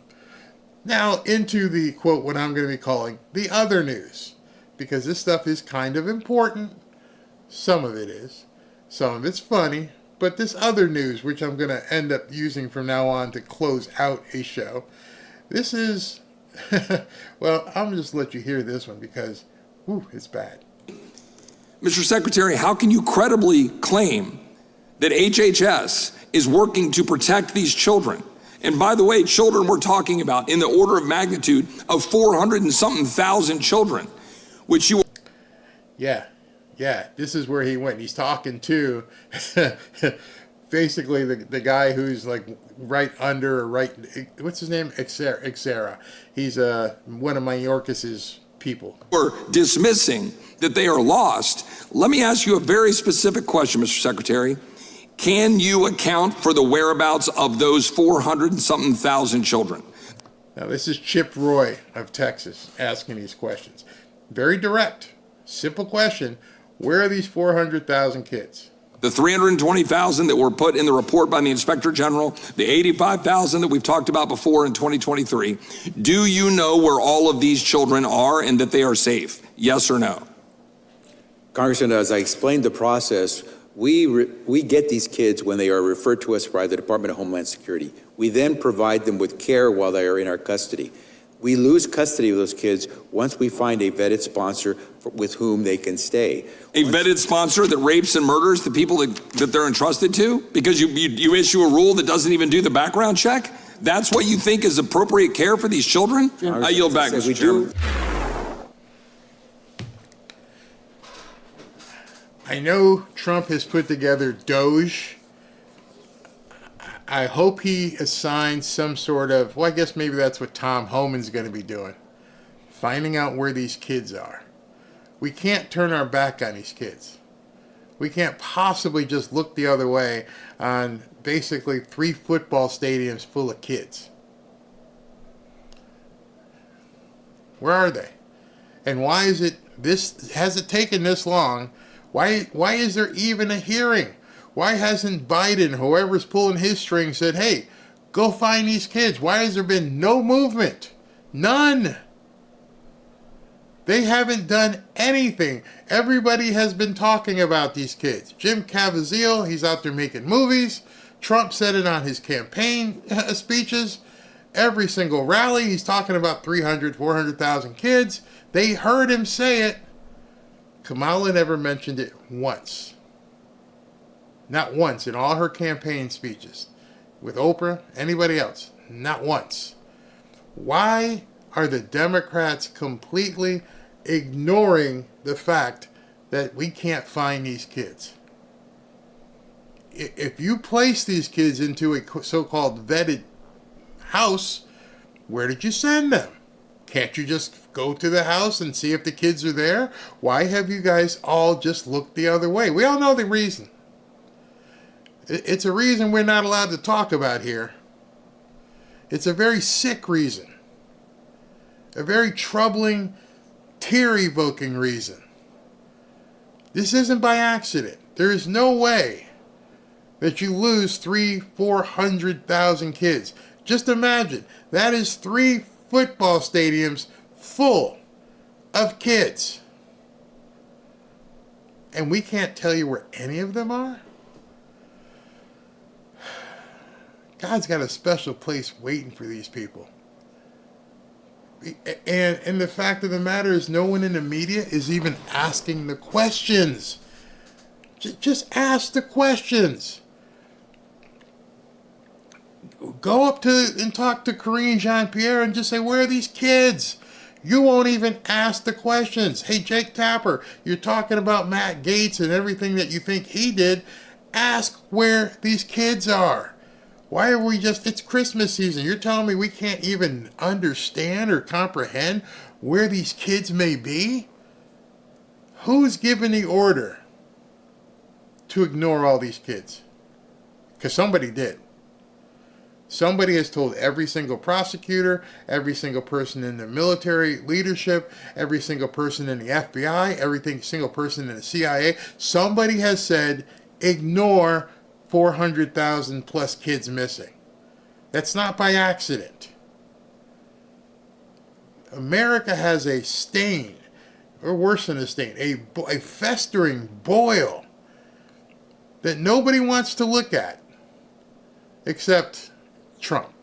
Speaker 5: Now, into the, quote, what I'm going to be calling the other news. Because this stuff is kind of important. Some of it is. Some of it's funny. But this other news, which I'm going to end up using from now on to close out a show, this is, well, I'm going to just let you hear this one because, whew, it's bad.
Speaker 12: Mr. Secretary, how can you credibly claim that HHS is working to protect these children? And by the way, children we're talking about in the order of magnitude of 400 and something thousand children, which you... Yeah, this is where he went. He's talking to basically the guy who's like right under, or right, what's his name? Xera. He's one of Mayorkas's people. We're dismissing that they are lost. Let me ask you a very specific question, Mr. Secretary. Can you account for the whereabouts of those 400 and something thousand children?
Speaker 5: Now, this is Chip Roy of Texas asking these questions. Very direct, simple question. Where are these 400,000 kids?
Speaker 12: The 320,000 that were put in the report by the Inspector General, the 85,000 that we've talked about before in 2023. Do you know where all of these children are and that they are safe? Yes or no?
Speaker 13: Congressman, as I explained the process, we get these kids when they are referred to us by the Department of Homeland Security. We then provide them with care while they are in our custody. We lose custody of those kids once we find a vetted sponsor with whom they can stay.
Speaker 12: A vetted sponsor that rapes and murders the people that they're entrusted to? Because you issue a rule that doesn't even do the background check? That's what you think is appropriate care for these children? I yield back, Mr. Chairman.
Speaker 5: I know Trump has put together DOGE. I hope he assigns some sort of, well, I guess maybe that's what Tom Homan's going to be doing, finding out where these kids are. We can't turn our back on these kids. We can't possibly just look the other way on basically 3 football stadiums full of kids. Where are they? And why is it has it taken this long? Why is there even a hearing? Why hasn't Biden, whoever's pulling his string, said, hey, go find these kids? Why has there been no movement? None. They haven't done anything. Everybody has been talking about these kids. Jim Caviezel, he's out there making movies. Trump said it on his campaign speeches. Every single rally, he's talking about 300, 400,000 kids. They heard him say it. Kamala never mentioned it once. Not once in all her campaign speeches. With Oprah, anybody else. Not once. Why are the Democrats completely ignoring the fact that we can't find these kids? If you place these kids into a so-called vetted house, where did you send them? Can't you just go to the house and see if the kids are there? Why have you guys all just looked the other way? We all know the reason. It's a reason we're not allowed to talk about here. It's a very sick reason. A very troubling, tear-evoking reason. This isn't by accident. There is no way that you lose 400,000 kids. Just imagine, that is 3 football stadiums full of kids. And we can't tell you where any of them are? God's got a special place waiting for these people. And the fact of the matter is no one in the media is even asking the questions. Just ask the questions. Go up to and talk to Karine Jean-Pierre and just say, where are these kids? You won't even ask the questions. Hey, Jake Tapper, you're talking about Matt Gaetz and everything that you think he did. Ask where these kids are. Why are we it's Christmas season. You're telling me we can't even understand or comprehend where these kids may be? Who's given the order to ignore all these kids? Because somebody did. Somebody has told every single prosecutor, every single person in the military leadership, every single person in the FBI, every single person in the CIA. Somebody has said, ignore 400,000 plus kids missing. That's not by accident. America has a stain, or worse than a stain, a festering boil that nobody wants to look at except Trump.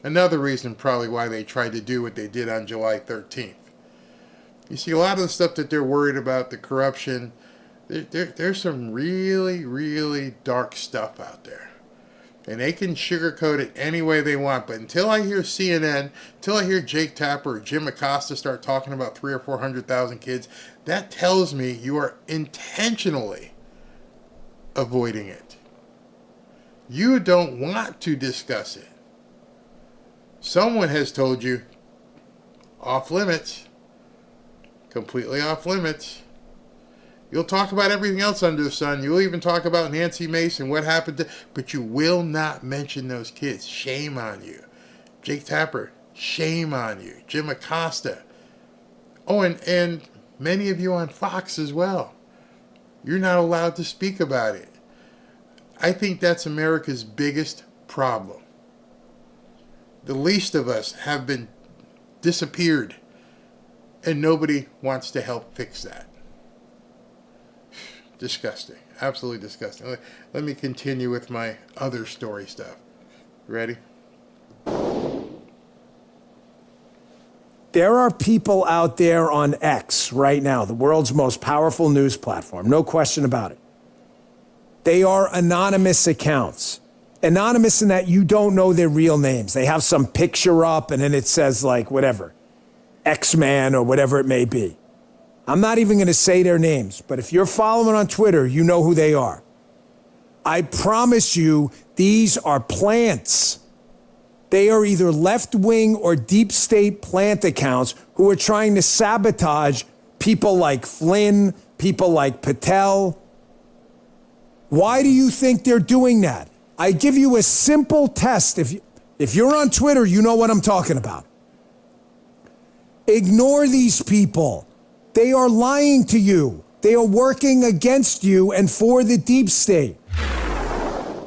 Speaker 5: Another reason probably why they tried to do what they did on July 13th. You see, a lot of the stuff that they're worried about, the corruption, there's some really, really dark stuff out there. And they can sugarcoat it any way they want. But until I hear CNN, until I hear Jake Tapper or Jim Acosta start talking about 300,000 or 400,000 kids, that tells me you are intentionally avoiding it. You don't want to discuss it. Someone has told you, off limits, completely off limits. You'll talk about everything else under the sun. You'll even talk about Nancy Mason, what happened to, but you will not mention those kids. Shame on you. Jake Tapper, shame on you. Jim Acosta. Oh, and many of you on Fox as well. You're not allowed to speak about it. I think that's America's biggest problem. The least of us have been disappeared, and nobody wants to help fix that. Disgusting. Absolutely disgusting. Let me continue with my other story stuff. Ready?
Speaker 14: There are people out there on X right now, the world's most powerful news platform, no question about it. They are anonymous accounts. Anonymous in that you don't know their real names. They have some picture up and then it says like whatever, X-Man or whatever it may be. I'm not even going to say their names, but if you're following on Twitter, you know who they are. I promise you, these are plants. They are either left-wing or deep state plant accounts who are trying to sabotage people like Flynn, people like Patel. Why do you think they're doing that? I give you a simple test. If you're on Twitter, you know what I'm talking about. Ignore these people. They are lying to you. They are working against you and for the deep state.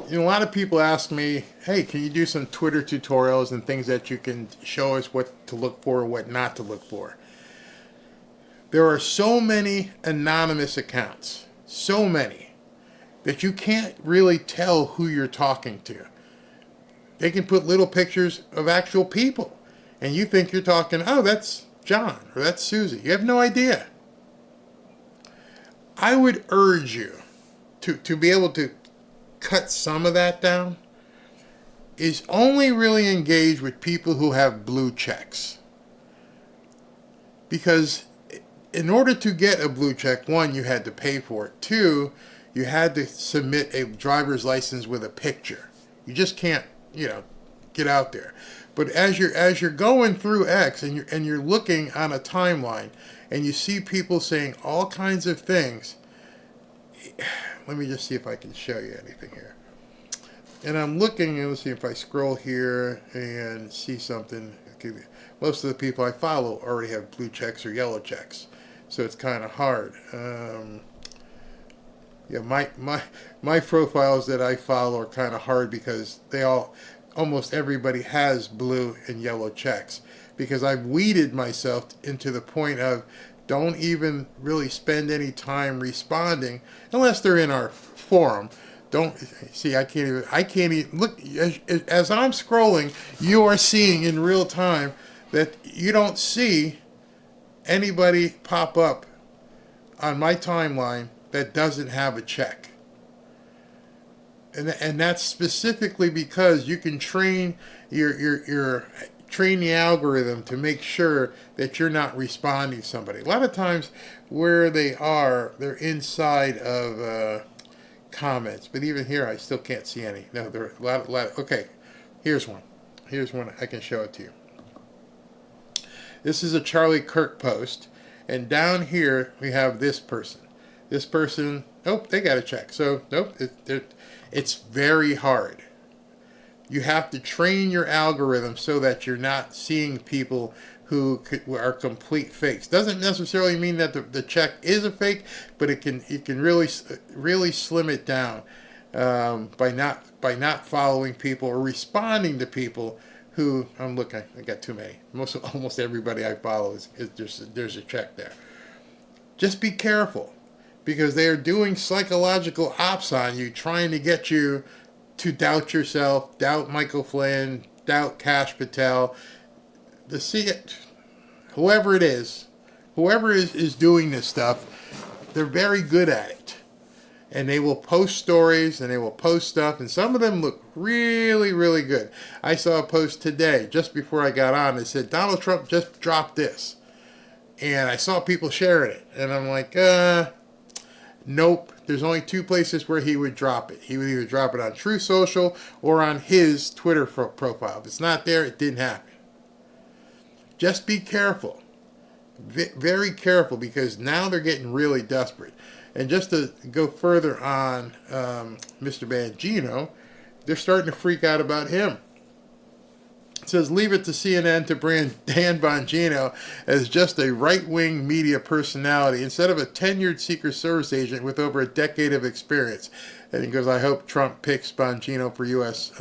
Speaker 5: You know, a lot of people ask me, hey, can you do some Twitter tutorials and things that you can show us what to look for and what not to look for? There are so many anonymous accounts, so many, that you can't really tell who you're talking to. They can put little pictures of actual people, and you think you're talking, oh, that's John, or that's Susie. You have no idea. I would urge you to be able to cut some of that down, is only really engage with people who have blue checks. Because in order to get a blue check, one, you had to pay for it. Two, you had to submit a driver's license with a picture. You just can't, get out there. But as you're going through X and you're looking on a timeline and you see people saying all kinds of things, let me just see if I can show you anything here. And I'm looking, and let's see if I scroll here and see something. Okay, most of the people I follow already have blue checks or yellow checks, so it's kind of hard. My profiles that I follow are kind of hard because almost everybody has blue and yellow checks, because I've weeded myself into the point of don't even really spend any time responding unless they're in our forum. Don't see, I can't even look. As I'm scrolling, you are seeing in real time that you don't see anybody pop up on my timeline that doesn't have a check. And that's specifically because you can train train the algorithm to make sure that you're not responding to somebody. A lot of times where they're inside of comments, but even here I still can't see any. No, there are a lot. Okay, here's one. I can show it to you. This is a Charlie Kirk post, and down here we have this person. This person, nope, they got a check. So nope, it's very hard. You have to train your algorithm so that you're not seeing people who are complete fakes. Doesn't necessarily mean that the check is a fake, but it can really slim it down by not following people or responding to people who I'm looking. I got too many. Almost everybody I follow is there's a check there. Just be careful, because they are doing psychological ops on you, trying to get you to doubt yourself, doubt Michael Flynn, doubt Kash Patel. Whoever is doing this stuff, they're very good at it. And they will post stories and they will post stuff, and some of them look really, really good. I saw a post today, just before I got on, that said, Donald Trump just dropped this. And I saw people sharing it. And I'm like, nope. There's only two places where he would drop it. He would either drop it on Truth Social or on his Twitter profile. If it's not there, it didn't happen. Just be careful. Very careful, because now they're getting really desperate. And just to go further on Mr. Bangino, they're starting to freak out about him. It says, leave it to CNN to brand Dan Bongino as just a right-wing media personality instead of a tenured Secret Service agent with over a decade of experience. And he goes, I hope Trump picks Bongino for U.S.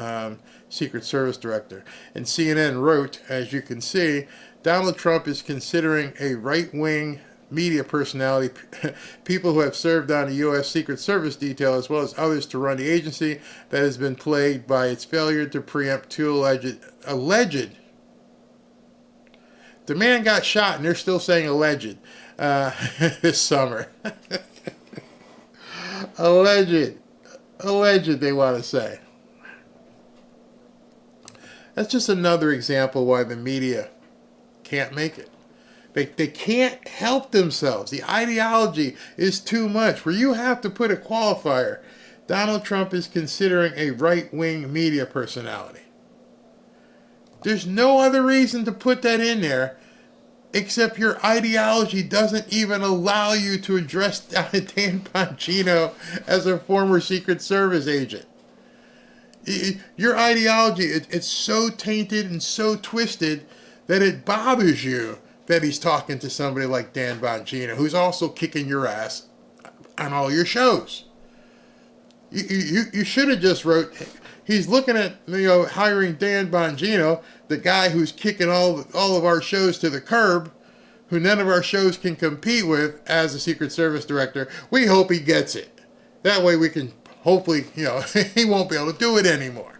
Speaker 5: Secret Service Director. And CNN wrote, as you can see, Donald Trump is considering a right-wing media personality, people who have served on a U.S. Secret Service detail, as well as others to run the agency that has been plagued by its failure to preempt two alleged. The man got shot, and they're still saying alleged this summer. Alleged, they want to say. That's just another example why the media can't make it. They can't help themselves. The ideology is too much, where you have to put a qualifier. Donald Trump is considering a right-wing media personality. There's no other reason to put that in there except your ideology doesn't even allow you to address Dan Bongino as a former Secret Service agent. Your ideology, it's so tainted and so twisted that it bothers you that he's talking to somebody like Dan Bongino, who's also kicking your ass on all your shows. You should have just wrote, he's looking at, hiring Dan Bongino, the guy who's kicking all of our shows to the curb, who none of our shows can compete with as a Secret Service director. We hope he gets it. That way we can hopefully, he won't be able to do it anymore.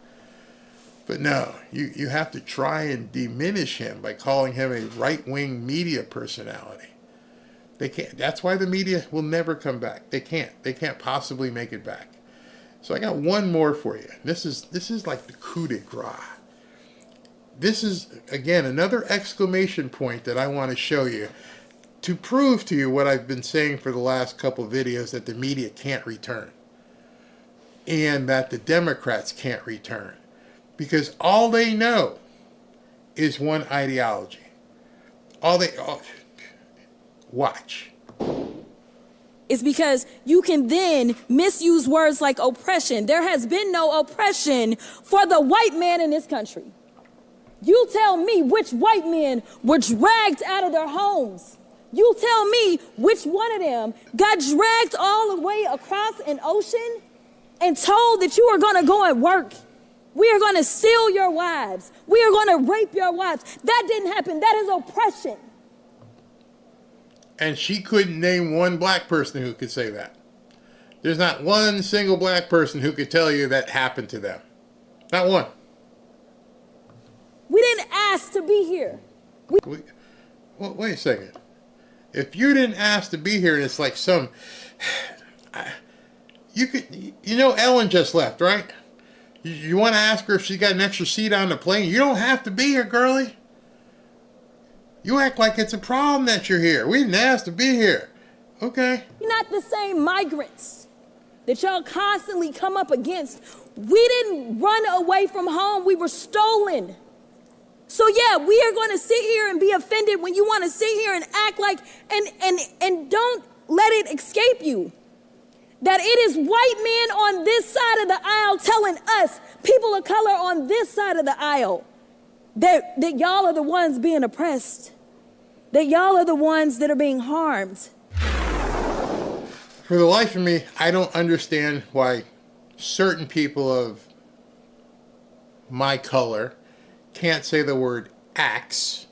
Speaker 5: But no, you have to try and diminish him by calling him a right-wing media personality. They can't. That's why the media will never come back. They can't. They can't possibly make it back. So I got one more for you. This is like the coup de grace. This is, again, another exclamation point that I want to show you to prove to you what I've been saying for the last couple of videos, that the media can't return. And that the Democrats can't return. Because all they know is one ideology. Watch.
Speaker 15: It's because you can then misuse words like oppression. There has been no oppression for the white man in this country. You tell me which white men were dragged out of their homes. You tell me which one of them got dragged all the way across an ocean and told that you are going to go and work. We are going to steal your wives. We are going to rape your wives. That didn't happen. That is oppression.
Speaker 5: And she couldn't name one black person who could say that. There's not one single black person who could tell you that happened to them. Not one.
Speaker 15: We didn't ask to be here.
Speaker 5: Well, wait a second. If you didn't ask to be here, and it's like some... Ellen just left, right? You want to ask her if she got an extra seat on the plane? You don't have to be here, girlie. You act like it's a problem that you're here. We didn't ask to be here. Okay.
Speaker 15: You're not the same migrants that y'all constantly come up against. We didn't run away from home. We were stolen. So yeah, we are going to sit here and be offended when you want to sit here and act like, and don't let it escape you that it is white men on this side of the aisle telling us, people of color on this side of the aisle, that y'all are the ones being oppressed, that y'all are the ones that are being harmed.
Speaker 5: For the life of me, I don't understand why certain people of my color can't say the word axe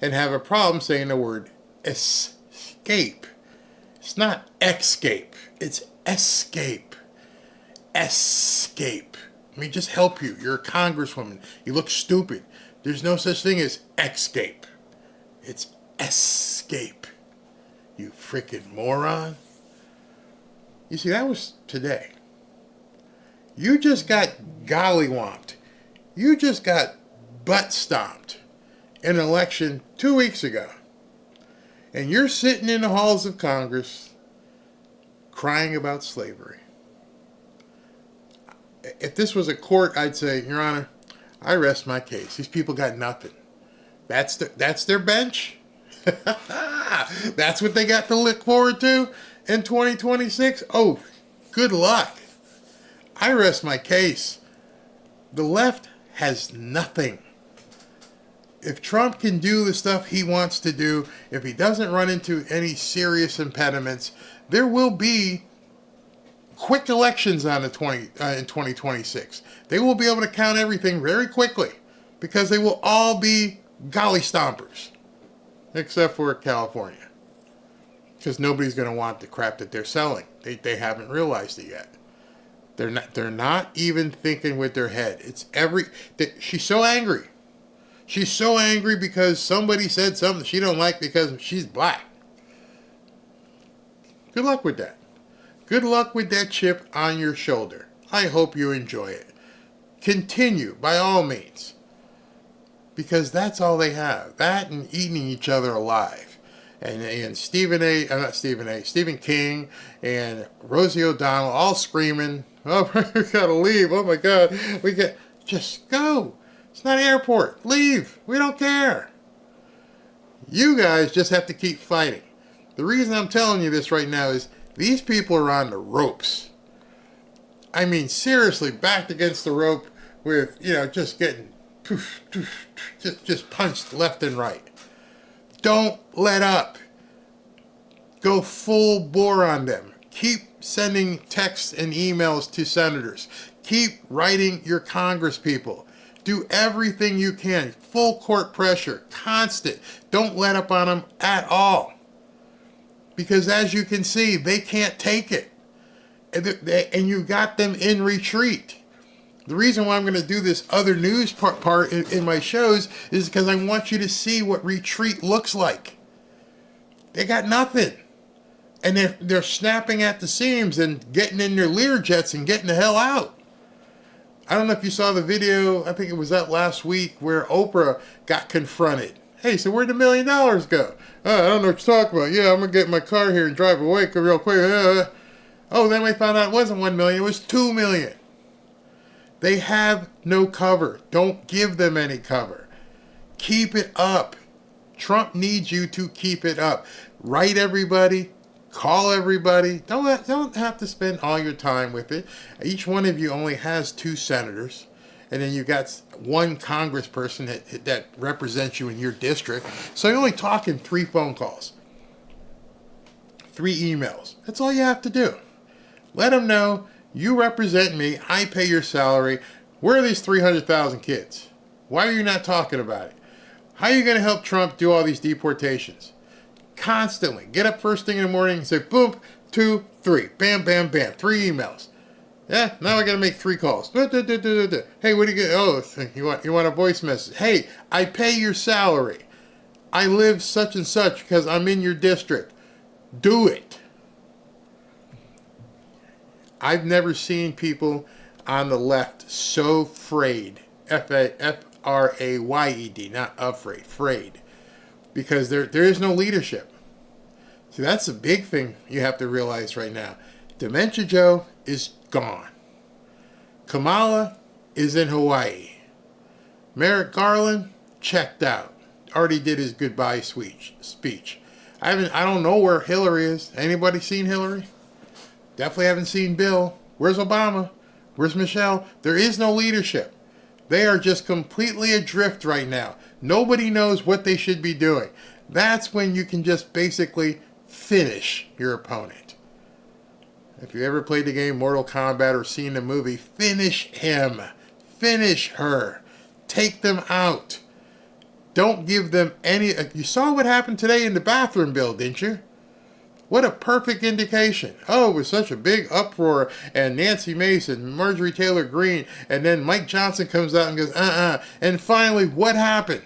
Speaker 5: and have a problem saying the word escape. It's not escape, it's escape. Escape. Let me just help you. You're a congresswoman. You look stupid. There's no such thing as escape. It's escape. You freaking moron. You see, that was today. You just got gollywomped. You just got butt stomped in an election 2 weeks ago. And you're sitting in the halls of Congress crying about slavery. If this was a court, I'd say, Your Honor, I rest my case. These people got nothing. That's their bench. That's what they got to look forward to in 2026. Oh, good luck. I rest my case. The left has nothing. if Trump can do the stuff he wants to do, if he doesn't run into any serious impediments, there will be quick elections in 2026. They will be able to count everything very quickly because they will all be golly stompers, except for California, because nobody's going to want the crap that they're selling. They haven't realized it yet. They're not even thinking with their head. She's so angry. She's so angry because somebody said something she don't like because she's black. Good luck with that. Good luck with that chip on your shoulder. I hope you enjoy it. Continue, by all means. Because that's all they have. That and eating each other alive. And Stephen King and Rosie O'Donnell all screaming, oh, we gotta leave. Oh my God. Just go. It's not an airport. Leave. We don't care. You guys just have to keep fighting. The reason I'm telling you this right now is these people are on the ropes. I mean, seriously, backed against the rope with, just getting just punched left and right. Don't let up. Go full bore on them. Keep sending texts and emails to senators. Keep writing your Congress people. Do everything you can. Full court pressure. Constant. Don't let up on them at all. Because as you can see, they can't take it. And you got them in retreat. The reason why I'm going to do this other news part in my shows is because I want you to see what retreat looks like. They got nothing. And they're snapping at the seams and getting in their Lear jets and getting the hell out. I don't know if you saw the video, I think it was that last week, where Oprah got confronted. Hey, so where'd the $1 million go? I don't know what you're talking about. Yeah, I'm going to get in my car here and drive away real quick. Then we found out it wasn't $1 million, it was $2 million. They have no cover. Don't give them any cover. Keep it up. Trump needs you to keep it up. Write everybody. Call everybody. Don't have to spend all your time with it. Each one of you only has 2 senators. And then you got 1 congressperson that represents you in your district. So you're only talking 3 phone calls. 3 emails. That's all you have to do. Let them know you represent me. I pay your salary. Where are these 300,000 kids? Why are you not talking about it? How are you going to help Trump do all these deportations? Constantly. Get up first thing in the morning and say, boom, 2, 3. Bam, bam, bam. 3 emails. Yeah, now I got to make 3 calls. Hey, what do you get? Oh, you want a voice message. Hey, I pay your salary. I live such and such because I'm in your district. Do it. I've never seen people on the left so frayed. F-R-A-Y-E-D, not afraid. Frayed. Because there is no leadership. See, that's a big thing you have to realize right now. Dementia Joe is gone. Kamala is in Hawaii. Merrick Garland checked out. Already did his goodbye speech. I don't know where Hillary is. Anybody seen Hillary? Definitely haven't seen Bill. Where's Obama? Where's Michelle? There is no leadership. They are just completely adrift right now. Nobody knows what they should be doing. That's when you can just basically finish your opponent. If you ever played the game Mortal Kombat or seen the movie, finish him. Finish her. Take them out. Don't give them any... You saw what happened today in the bathroom bill, didn't you? What a perfect indication. Oh, it was such a big uproar, and Nancy Mason, Marjorie Taylor Greene, and then Mike Johnson comes out and goes, And finally, what happened?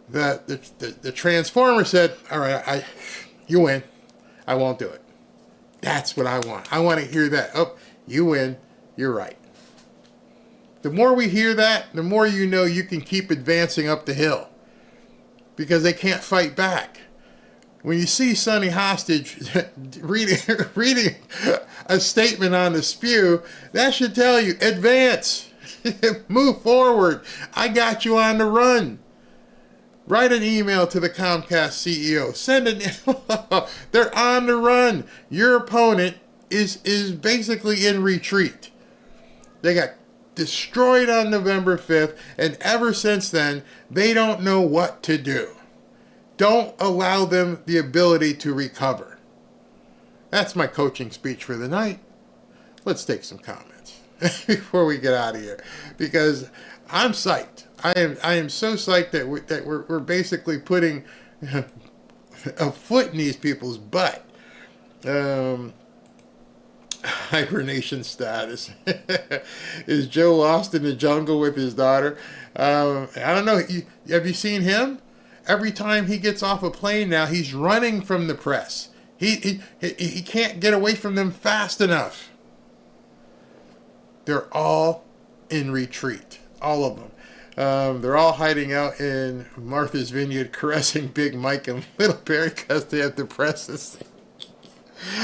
Speaker 5: The Transformer said, all right, you win. I won't do it. That's what I want. I want to hear that. Oh, you win. You're right. The more we hear that, the more you know you can keep advancing up the hill. Because they can't fight back. When you see Sonny Hostage reading a statement on the spew, that should tell you, advance. Move forward. I got you on the run. Write an email to the Comcast CEO. Send an They're on the run. Your opponent is basically in retreat. They got destroyed on November 5th, and ever since then, they don't know what to do. Don't allow them the ability to recover. That's my coaching speech for the night. Let's take some comments before we get out of here, because I'm psyched. I am so psyched that we're basically putting a foot in these people's butt. Hibernation status. Is Joe lost in the jungle with his daughter? I don't know. Have you seen him? Every time he gets off a plane now, he's running from the press. He can't get away from them fast enough. They're all in retreat. All of them. They're all hiding out in Martha's Vineyard, caressing Big Mike and Little Barry because they have the presses.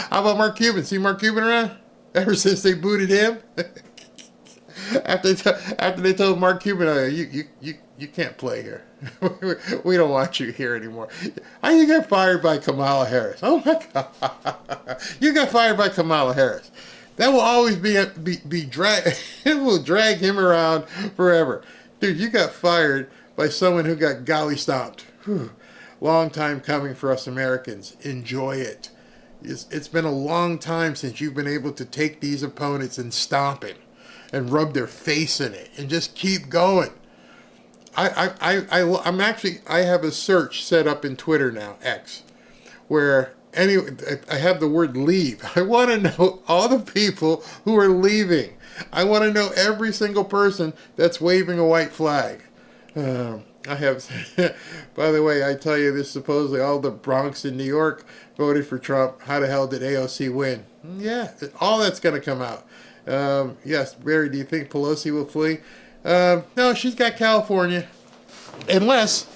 Speaker 5: How about Mark Cuban? See Mark Cuban around? Ever since they booted him? after they told Mark Cuban, oh, you can't play here. We don't want you here anymore. How you got fired by Kamala Harris? Oh my God. You got fired by Kamala Harris. That will always be drag. It will drag him around forever. Dude, you got fired by someone who got golly stomped. Whew. Long time coming for us Americans. Enjoy it. It's been a long time since you've been able to take these opponents and stomp it and rub their face in it and just keep going. I have a search set up in Twitter now, X, where I have the word leave. I want to know all the people who are leaving. I want to know every single person that's waving a white flag. I have, by the way, I tell you this, supposedly all the Bronx in New York voted for Trump. How the hell did AOC win? Yeah, all that's going to come out. Yes, Barry, do you think Pelosi will flee? No, she's got California. Unless,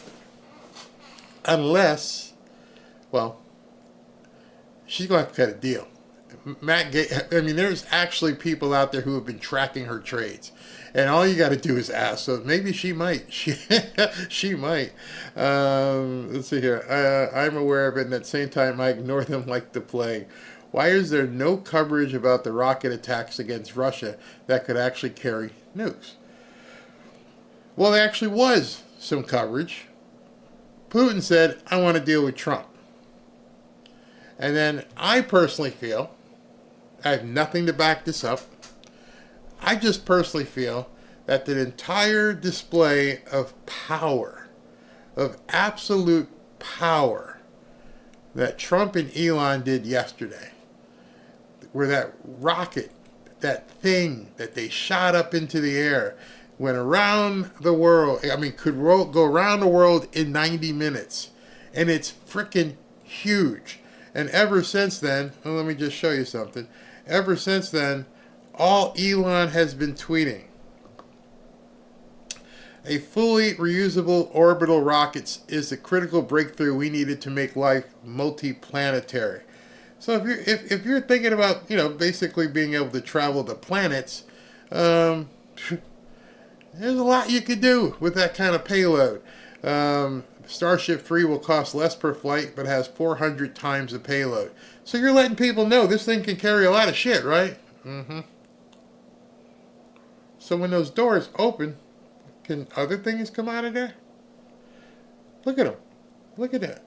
Speaker 5: well, she's going to have to cut a deal. There's actually people out there who have been tracking her trades. And all you got to do is ask. So maybe she might. She might. Let's see here. I'm aware of it, and at the same time, I ignore them like the plague. Why is there no coverage about the rocket attacks against Russia that could actually carry nukes? Well, there actually was some coverage. Putin said, I want to deal with Trump. And then I personally feel, I have nothing to back this up, I just personally feel that the entire display of power, of absolute power, that Trump and Elon did yesterday, where that rocket, that thing that they shot up into the air, went around the world, could go around the world in 90 minutes. And it's freaking huge. And ever since then, let me just show you something. Ever since then, all Elon has been tweeting. A fully reusable orbital rocket is the critical breakthrough we needed to make life multiplanetary. So if you're thinking about, basically being able to travel to planets, there's a lot you could do with that kind of payload. Starship 3 will cost less per flight, but has 400 times the payload. So you're letting people know this thing can carry a lot of shit, right? Mm-hmm. So when those doors open, can other things come out of there? Look at them. Look at that.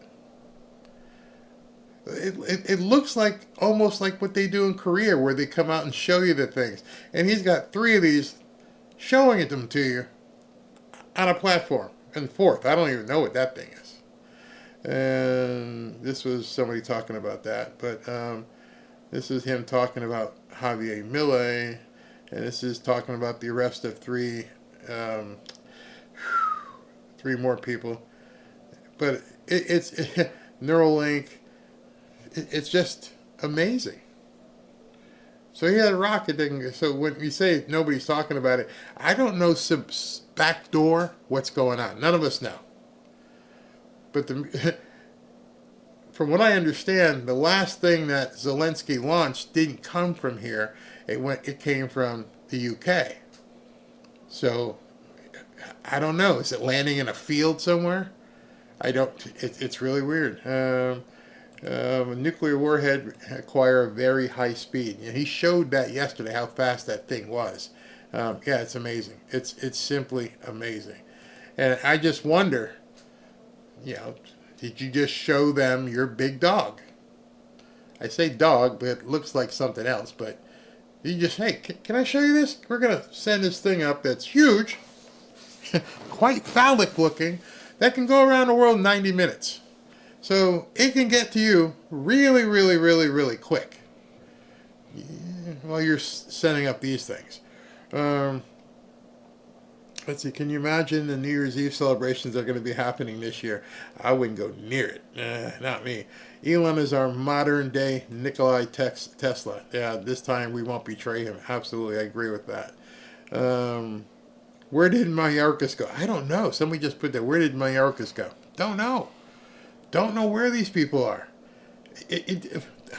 Speaker 5: It looks like almost like what they do in Korea, where they come out and show you the things. And he's got 3 of these showing them to you on a platform. And 4th, I don't even know what that thing is. And this was somebody talking about that. But this is him talking about Javier Milei. And this is talking about the arrest of 3 more people. But it's Neuralink. It's just amazing. So he had a rocket thing. So when you say nobody's talking about it, I don't know some backdoor what's going on. None of us know. But from what I understand, the last thing that Zelensky launched didn't come from here. It came from the UK. So I don't know. Is it landing in a field somewhere? It's really weird. A nuclear warhead acquire a very high speed. And he showed that yesterday, how fast that thing was. Yeah, it's amazing. It's simply amazing. And I just wonder, did you just show them your big dog? I say dog, but it looks like something else. But you just, hey, can I show you this? We're going to send this thing up that's huge, quite phallic looking, that can go around the world in 90 minutes. So it can get to you really, really, really, really quick while you're setting up these things. Let's see, can you imagine the New Year's Eve celebrations that are going to be happening this year? I wouldn't go near it. Not me. Elon is our modern day Nikolai Tesla. Yeah, this time we won't betray him. Absolutely, I agree with that. Where did Mayorkas go? I don't know. Somebody just put that. Where did Mayorkas go? Don't know. Don't know where these people are.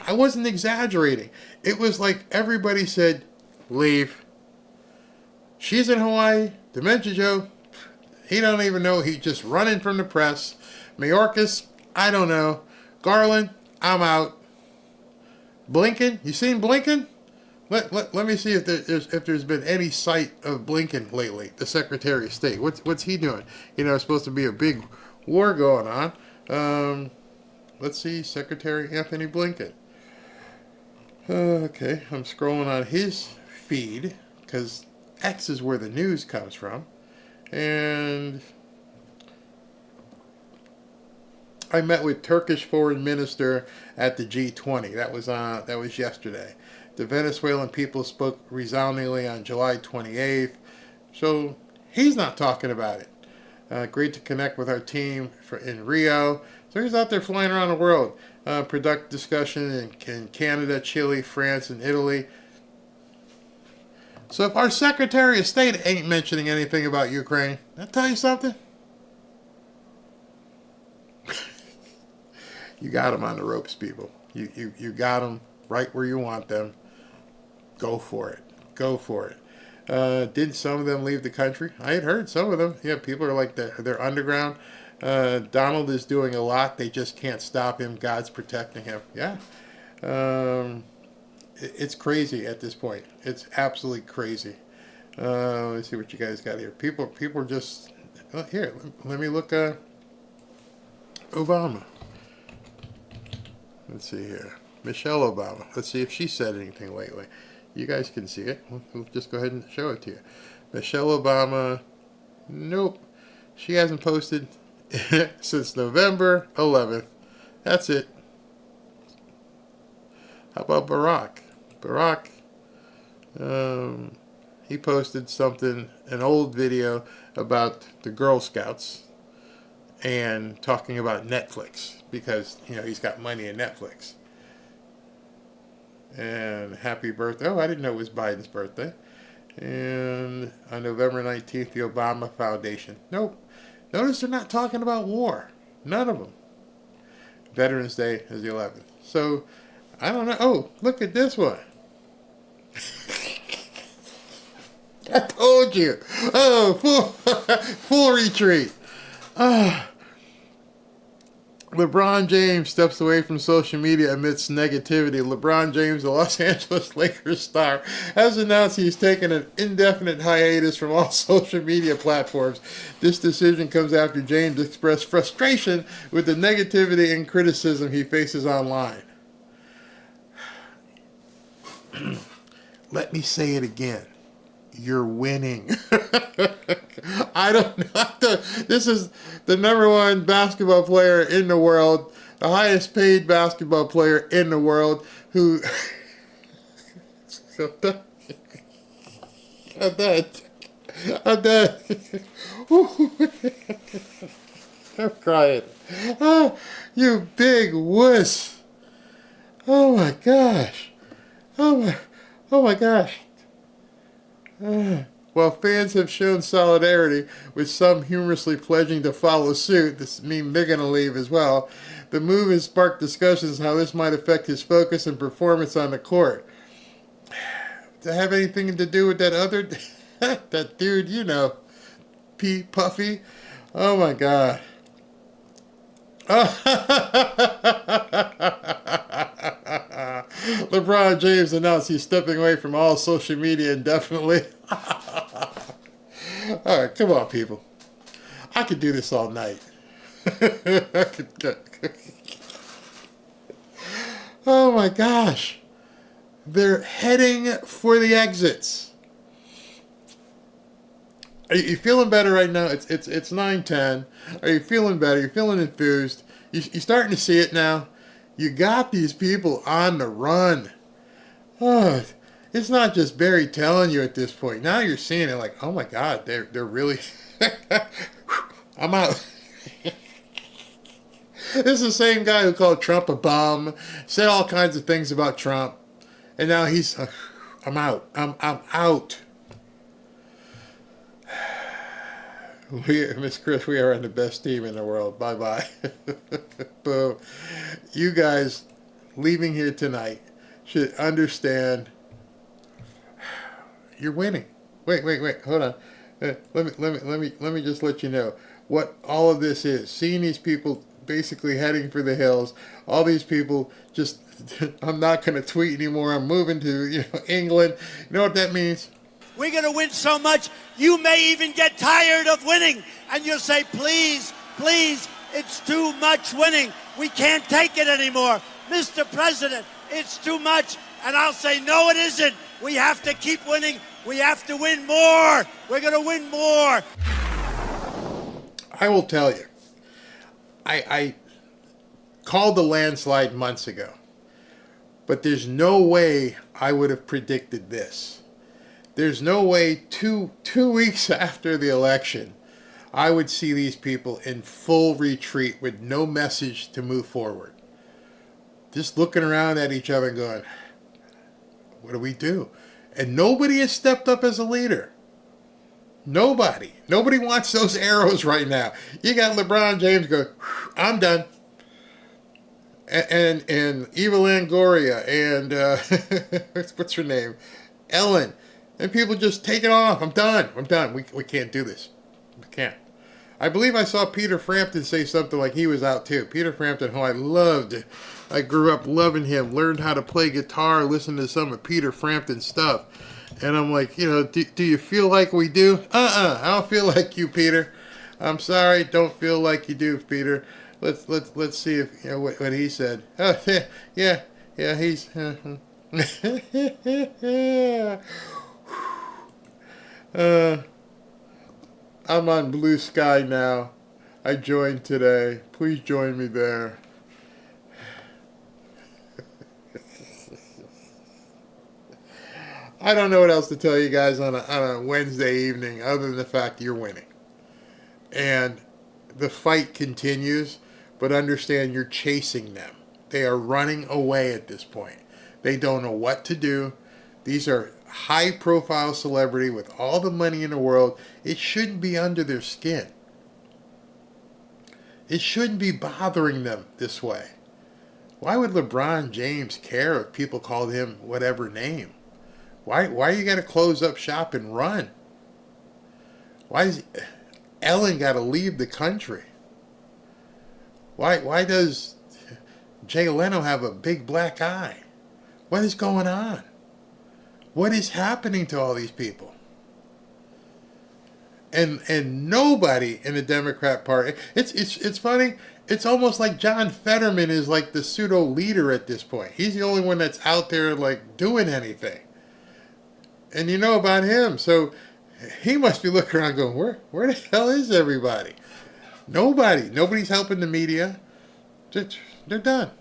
Speaker 5: I wasn't exaggerating. It was like everybody said, leave. She's in Hawaii. Dementia Joe, he don't even know. He's just running from the press. Mayorkas, I don't know. Garland, I'm out. Blinken, you seen Blinken? Let me see if there's been any sight of Blinken lately, the Secretary of State. What's he doing? It's supposed to be a big war going on. Let's see, Secretary Anthony Blinken. Okay, I'm scrolling on his feed because X is where the news comes from. And I met with Turkish foreign minister at the G20. That was yesterday. The Venezuelan people spoke resoundingly on July 28th. So he's not talking about it. Great to connect with our team in Rio. So he's out there flying around the world. Productive discussion in Canada, Chile, France, and Italy. So if our Secretary of State ain't mentioning anything about Ukraine, I'll tell you something. You got them on the ropes, people. You got them right where you want them. Go for it. Go for it. Did some of them leave the country? I had heard some of them. Yeah, people are like they're underground. Donald is doing a lot. They just can't stop him. God's protecting him. Yeah. It's crazy at this point. It's absolutely crazy. Let's see what you guys got here. People are just here. Let me look. Obama. Let's see here. Michelle Obama. Let's see if she said anything lately. You guys can see it. We'll just go ahead and show it to you. Michelle Obama. Nope. She hasn't posted since November 11th. That's it. How about Barack? Barack, he posted something, an old video about the Girl Scouts and talking about Netflix because, he's got money in Netflix. And happy birthday. Oh, I didn't know it was Biden's birthday. And on November 19th, the Obama Foundation. Nope. Notice they're not talking about war. None of them. Veterans Day is the 11th. So, I don't know. Oh, look at this one. I told you. Oh, full retreat. LeBron James steps away from social media amidst negativity. LeBron James, the Los Angeles Lakers star, has announced he's taken an indefinite hiatus from all social media platforms. This decision comes after James expressed frustration with the negativity and criticism he faces online. Let me say it again. You're winning. I don't know. This is the number one basketball player in the world, the highest paid basketball player in the world, who... I'm done. I'm crying. Oh, you big wuss. Oh my gosh. Oh my gosh. While fans have shown solidarity, with some humorously pledging to follow suit, this means they're going to leave as well, the move has sparked discussions how this might affect his focus and performance on the court. Does it have anything to do with that other, that dude, P. Puffy? Oh my God. LeBron James announced he's stepping away from all social media indefinitely. All right, come on, people. I could do this all night. Oh my gosh. They're heading for the exits. Are you feeling better right now? It's 9:10. Are you feeling better? You're feeling enthused. You're starting to see it now. You got these people on the run. Oh, it's not just Barry telling you at this point. Now you're seeing it like, oh my God, they're really. I'm out. This is the same guy who called Trump a bum, said all kinds of things about Trump, and now he's, I'm out. I'm out. Miss Chris, we are on the best team in the world. Bye-bye. Boom. You guys leaving here tonight should understand you're winning. Wait. Hold on. Let me just let you know what all of this is. Seeing these people basically heading for the hills. All these people just, I'm not going to tweet anymore. I'm moving to England. You know what that means?
Speaker 16: We're going to win so much, you may even get tired of winning. And you'll say, please, it's too much winning. We can't take it anymore. Mr. President, it's too much. And I'll say, no, it isn't. We have to keep winning. We have to win more. We're going to win more.
Speaker 5: I will tell you, I called the landslide months ago, but there's no way I would have predicted this. There's no way two weeks after the election, I would see these people in full retreat with no message to move forward. Just looking around at each other and going, what do we do? And nobody has stepped up as a leader. Nobody wants those arrows right now. You got LeBron James go, I'm done. And Eva Longoria and what's her name? Ellen. And people just take it off. I'm done. We can't do this. We can't. I believe I saw Peter Frampton say something like he was out too. Peter Frampton, who I loved. I grew up loving him, learned how to play guitar, listened to some of Peter Frampton's stuff. And I'm like, do you feel like we do? I don't feel like you, Peter. I'm sorry, don't feel like you do, Peter. Let's see if what he said. Oh, yeah, he's. I'm on Blue Sky now. I joined today. Please join me there. I don't know what else to tell you guys on a Wednesday evening other than the fact you're winning. And the fight continues, but understand you're chasing them. They are running away at this point. They don't know what to do. These are high-profile celebrity with all the money in the world. It shouldn't be under their skin. It shouldn't be bothering them this way. Why would LeBron James care if people called him whatever name? Why you got to close up shop and run? Why is Ellen got to leave the country? Why does Jay Leno have a big black eye? What is going on? What is happening to all these people? And nobody in the Democrat Party. It's funny. It's almost like John Fetterman is like the pseudo leader at this point. He's the only one that's out there like doing anything. And you know about him, so he must be looking around going, where the hell is everybody? Nobody's helping the media. They're done.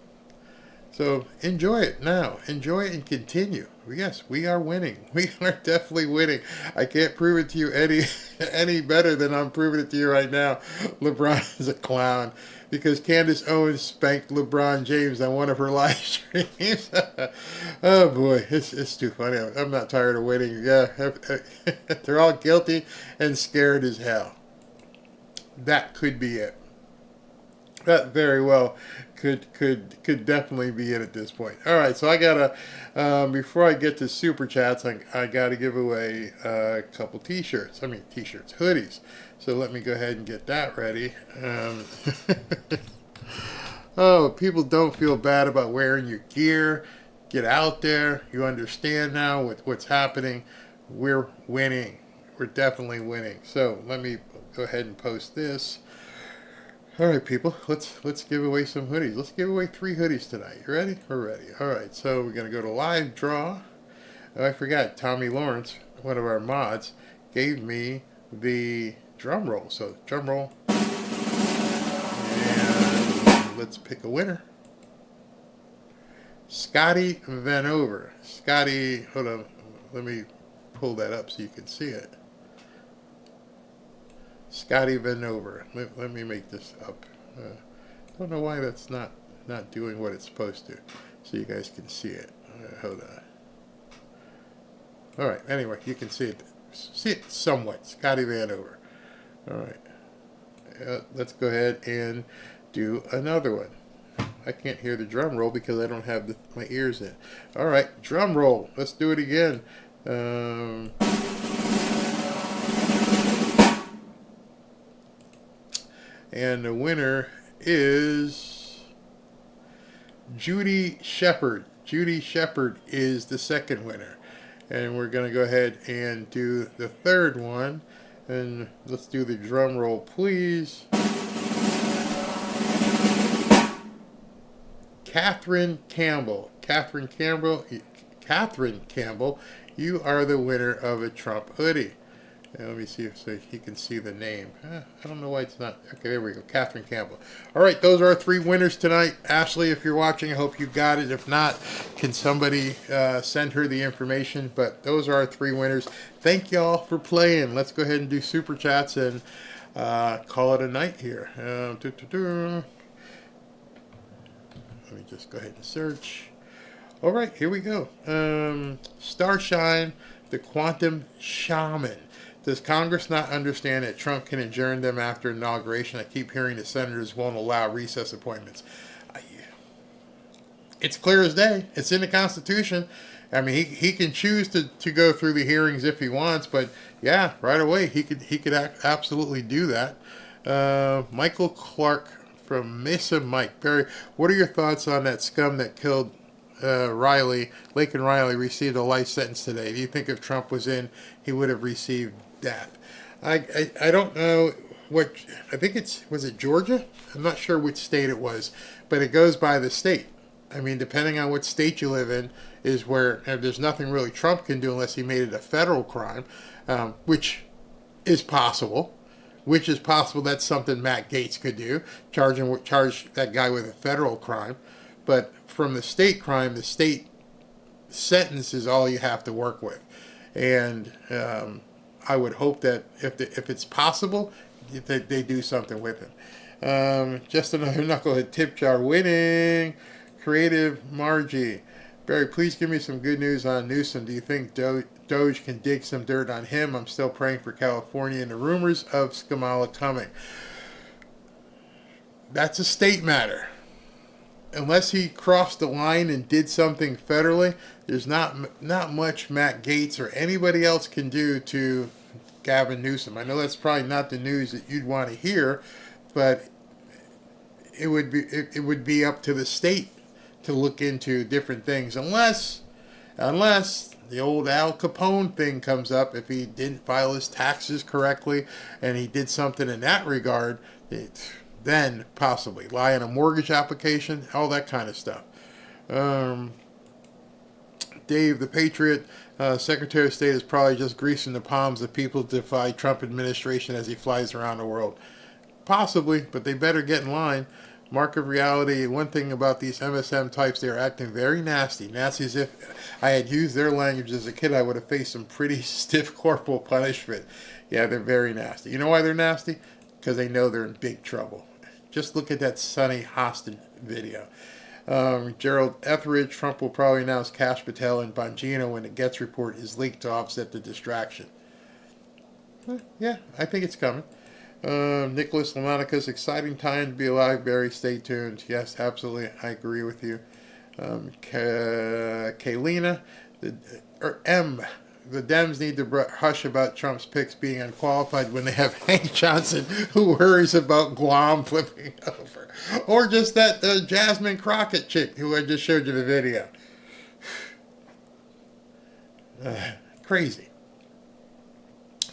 Speaker 5: So enjoy it now. Enjoy it and continue. Yes, we are winning. We are definitely winning. I can't prove it to you any better than I'm proving it to you right now. LeBron is a clown because Candace Owens spanked LeBron James on one of her live streams. Oh boy, it's too funny. I'm not tired of winning. Yeah, they're all guilty and scared as hell. That could be it. That very well could definitely be it at this point. All right, so I gotta before I get to super chats, I gotta give away a couple t-shirts. Hoodies. So let me go ahead and get that ready. Oh, people don't feel bad about wearing your gear. Get out there. You understand now with what's happening. We're winning. we're definitely winning. So let me go ahead and post this. All right, people, let's give away some hoodies. Let's give away 3 hoodies tonight. You ready? We're ready. All right, so we're going to go to live draw. Oh, I forgot, Tommy Lawrence, one of our mods, gave me the drum roll. So drum roll. And let's pick a winner. Scotty Vanover. Scotty, hold on. Let me pull that up so you can see it. Scotty Vanover. Let me make this up. Don't know why that's not doing what it's supposed to, so you guys can see it. Hold on. All right. Anyway, you can see it. See it somewhat. Scotty Vanover. All right. Let's go ahead and do another one. I can't hear the drum roll because I don't have my ears in. All right, drum roll. Let's do it again. And the winner is Judy Shepard. Judy Shepard is the second winner. And we're going to go ahead and do the third one. And let's do the drum roll, please. Catherine Campbell. Catherine Campbell, you are the winner of a Trump hoodie. Now, let me see if so he can see the name. I don't know why it's not. Okay, there we go. Catherine Campbell. All right, those are our 3 winners tonight. Ashley, if you're watching, I hope you got it. If not, can somebody send her the information? But those are our 3 winners. Thank y'all for playing. Let's go ahead and do super chats and call it a night here. Let me just go ahead and search. All right, here we go. Starshine, the Quantum Shaman. Does Congress not understand that Trump can adjourn them after inauguration? I keep hearing the senators won't allow recess appointments. It's clear as day. It's in the Constitution. I mean, he can choose to go through the hearings if he wants, but yeah, right away he could absolutely do that. Michael Clark from Mesa Mike. Barry, what are your thoughts on that scum that killed Riley? Laken Riley received a life sentence today. Do you think if Trump was in, he would have received death? I don't know what, I think was it Georgia? I'm not sure which state it was, but it goes by the state. I mean, depending on what state you live in is where there's nothing really Trump can do unless he made it a federal crime, which is possible. That's something Matt Gaetz could do, charge that guy with a federal crime. But from the state crime, the state sentence is all you have to work with. And I would hope that if it's possible, that they do something with him. Just another knucklehead tip jar winning. Creative Margie. Barry, please give me some good news on Newsom. Do you think DOGE can dig some dirt on him? I'm still praying for California and the rumors of Skamala coming. That's a state matter. Unless he crossed the line and did something federally, there's not much Matt Gaetz or anybody else can do to Gavin Newsom. I know that's probably not the news that you'd want to hear, but it would be up to the state to look into different things, unless the old Al Capone thing comes up. If he didn't file his taxes correctly and he did something in that regard, then possibly lie on a mortgage application, all that kind of stuff. Dave the Patriot, Secretary of State is probably just greasing the palms of people to defy Trump administration as he flies around the world. Possibly, but they better get in line. Mark of reality, one thing about these MSM types, they're acting very nasty. Nasty as if I had used their language as a kid, I would have faced some pretty stiff corporal punishment. Yeah, they're very nasty. You know why they're nasty? Because they know they're in big trouble. Just look at that Sonny Hostin video. Gerald Etheridge, Trump will probably announce Kash Patel and Bongino when the Getz report is leaked to offset the distraction. Yeah, I think it's coming. Nicholas Lamonica's exciting time to be alive, Barry. Stay tuned. Yes, absolutely. I agree with you. Kaylina, the Dems need to hush about Trump's picks being unqualified when they have Hank Johnson, who worries about Guam flipping over. Or just that Jasmine Crockett chick who I just showed you the video. Crazy.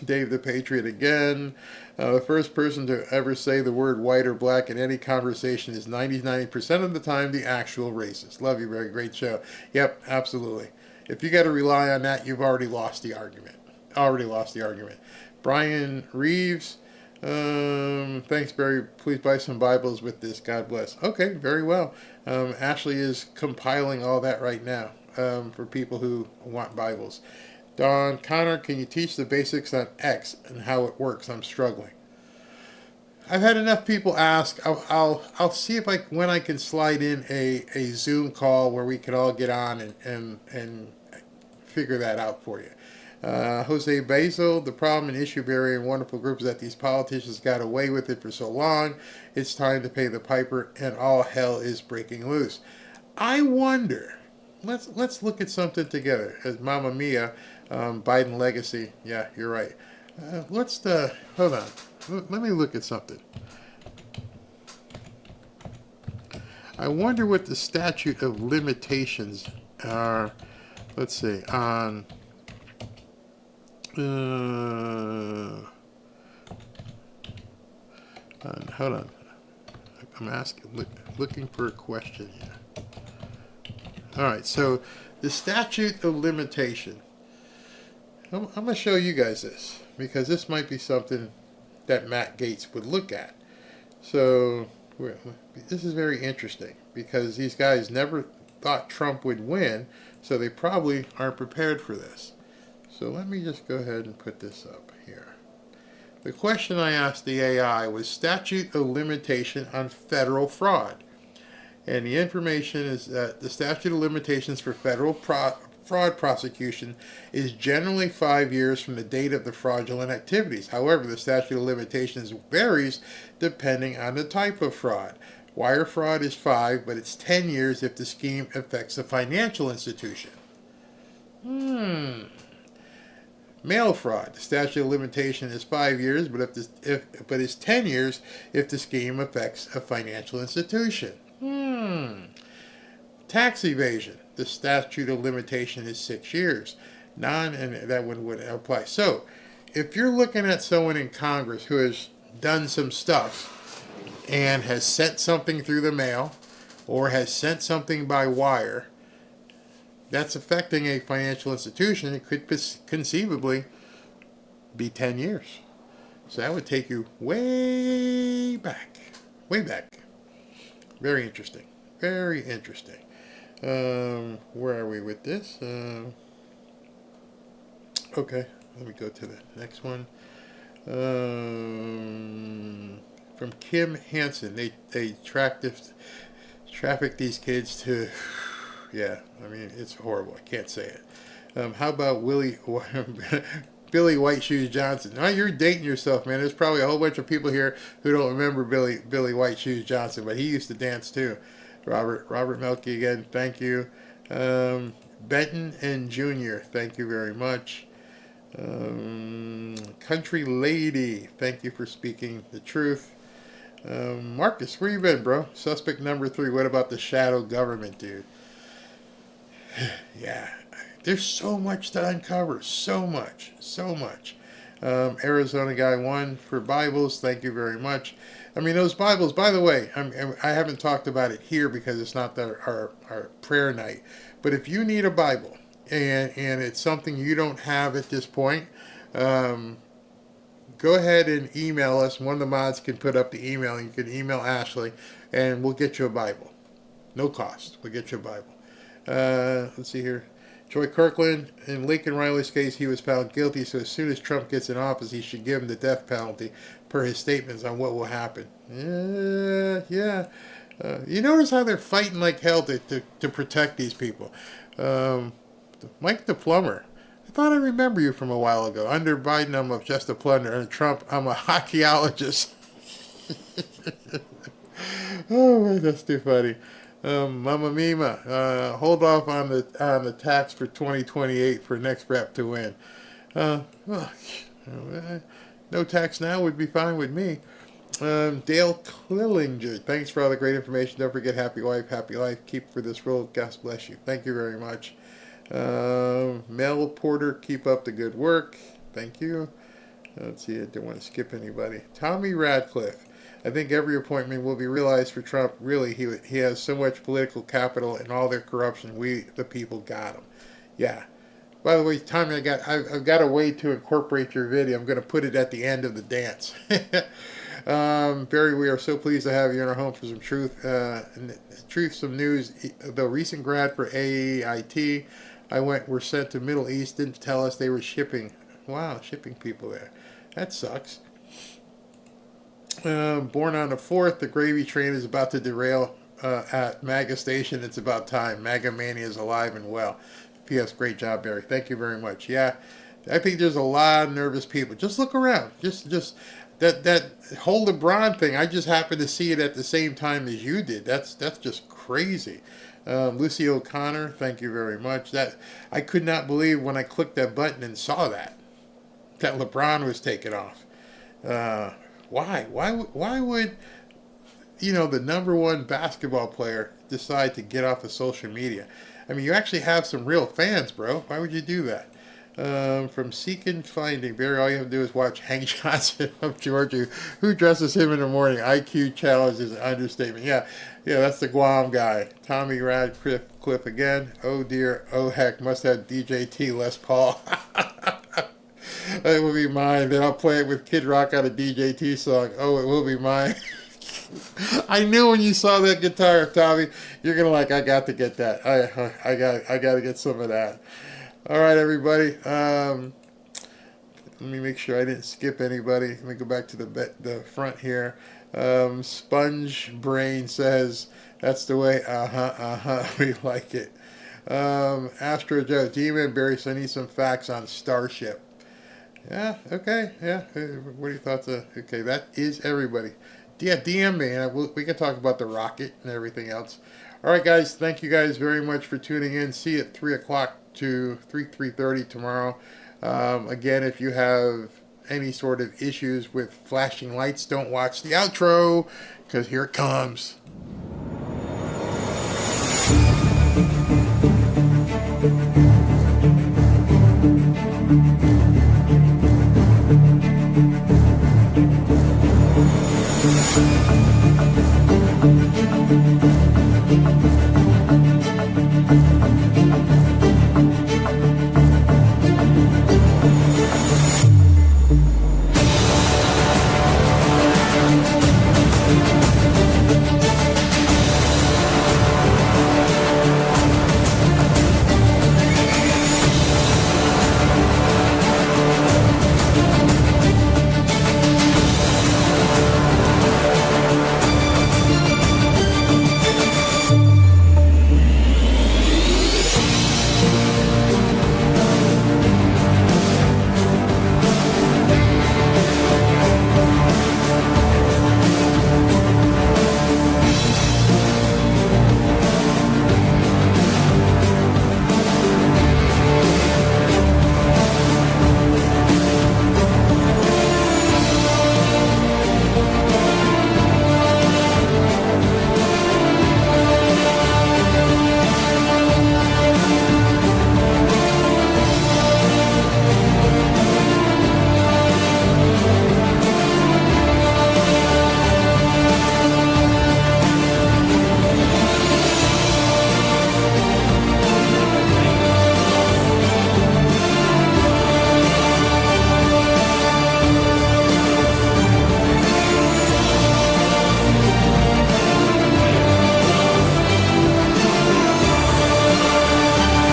Speaker 5: Dave the Patriot again. The first person to ever say the word white or black in any conversation is 99% of the time the actual racist. Love you, very great show. Yep, absolutely. If you got to rely on that, you've already lost the argument. Brian Reeves, thanks, Barry. Please buy some Bibles with this. God bless. Okay, very well. Ashley is compiling all that right now for people who want Bibles. Don Connor, can you teach the basics on X and how it works? I'm struggling. I've had enough people ask. I'll see if when I can slide in a Zoom call where we can all get on and figure that out for you. Jose Basil, the problem in issue Barry and wonderful group is that these politicians got away with it for so long. It's time to pay the piper, and all hell is breaking loose. I wonder. Let's look at something together. As Mamma Mia, Biden legacy. Yeah, you're right. Hold on. Let me look at something. I wonder what the statute of limitations are. Let's see. Hold on. I'm looking for a question here. All right, so the statute of limitation. I'm going to show you guys this because this might be something that Matt Gaetz would look at. So this is very interesting because these guys never thought Trump would win, so they probably aren't prepared for this. So let me just go ahead and put this up here. The question I asked the AI was statute of limitation on federal fraud. And the information is that the statute of limitations for federal fraud prosecution is generally 5 years from the date of the fraudulent activities. However, the statute of limitations varies depending on the type of fraud. Wire fraud is 5, but it's 10 years if the scheme affects a financial institution. Mail fraud. The statute of limitation is 5 years, but it's 10 years if the scheme affects a financial institution. Tax evasion. The statute of limitation is 6 years. And that one would apply. So, if you're looking at someone in Congress who has done some stuff and has sent something through the mail or has sent something by wire that's affecting a financial institution, it could conceivably be 10 years. So that would take you way back. Way back. Very interesting. Very interesting. Where are we with this? Okay, let me go to the next one. From Kim Hansen, they traffic these kids to, yeah, I mean, it's horrible. I can't say it. How about Billy White Shoes Johnson? Now you're dating yourself, man. There's probably a whole bunch of people here who don't remember Billy White Shoes Johnson, but he used to dance too. Robert Melky again, thank you. Benton and Junior, thank you very much. Country Lady, thank you for speaking the truth. Marcus, where you been, bro? Suspect number 3, what about the shadow government, dude? Yeah, there's so much to uncover, so much. Arizona Guy 1 for Bibles, thank you very much. I mean, those Bibles, by the way, I haven't talked about it here because it's not our prayer night, but if you need a Bible and it's something you don't have at this point, go ahead and email us. One of the mods can put up the email, and you can email Ashley, and we'll get you a Bible. No cost. We'll get you a Bible. Let's see here. Joy Kirkland, in Lincoln Riley's case, he was found guilty, so as soon as Trump gets in office, he should give him the death penalty per his statements on what will happen. Yeah. You notice how they're fighting like hell to protect these people. Mike the Plumber. I thought I remember you from a while ago. Under Biden, I'm just a plumber. Under Trump, I'm a archaeologist. Oh, man, that's too funny. Mama Mima, hold off on the tax for 2028 for next rep to win. No tax now would be fine with me. Dale Clillinger, thanks for all the great information. Don't forget, happy wife, happy life. Keep for this role. God bless you. Thank you very much. Mel Porter, keep up the good work. Thank you. Let's see, I don't want to skip anybody. Tommy Radcliffe. I think every appointment will be realized for Trump. Really, he has so much political capital and all their corruption. We, the people, got him. Yeah. By the way, Tommy, I've got a way to incorporate your video. I'm going to put it at the end of the dance. Barry, we are so pleased to have you in our home for some truth. Some news. The recent grad for AIT, were sent to Middle East. Didn't tell us they were shipping. Wow, shipping people there. That sucks. Born on the 4th, the gravy train is about to derail at MAGA station. It's about time. MAGA mania is alive and well. P.S. Great job, Barry. Thank you very much. Yeah, I think there's a lot of nervous people. Just look around. Just that whole LeBron thing. I just happened to see it at the same time as you did. That's just crazy. Lucy O'Connor, thank you very much. That I could not believe when I clicked that button and saw that LeBron was taken off. Why would the number one basketball player decide to get off of social media? I mean, you actually have some real fans, bro. Why would you do that? From Seek and Finding, Barry, all you have to do is watch Hank Johnson of Georgia. Who dresses him in the morning? IQ challenge is an understatement. Yeah, that's the Guam guy. Tommy Radcliffe again. Oh dear, oh heck, must have DJT Les Paul. It will be mine. Then I'll play it with Kid Rock on a DJT song. Oh, it will be mine. I knew when you saw that guitar, Tommy, you're gonna I got to get that. I got to get some of that. All right, everybody. Let me make sure I didn't skip anybody. Let me go back to the front here. Sponge Brain says that's the way. We like it. Astro Joe, Demon Barry, so I need some facts on Starship. Yeah, okay, yeah. What are your thoughts? Okay, that is everybody. Yeah, DM me. We can talk about the rocket and everything else. All right, guys. Thank you guys very much for tuning in. See you at 3 o'clock to 3:30 tomorrow. Again, if you have any sort of issues with flashing lights, don't watch the outro because here it comes.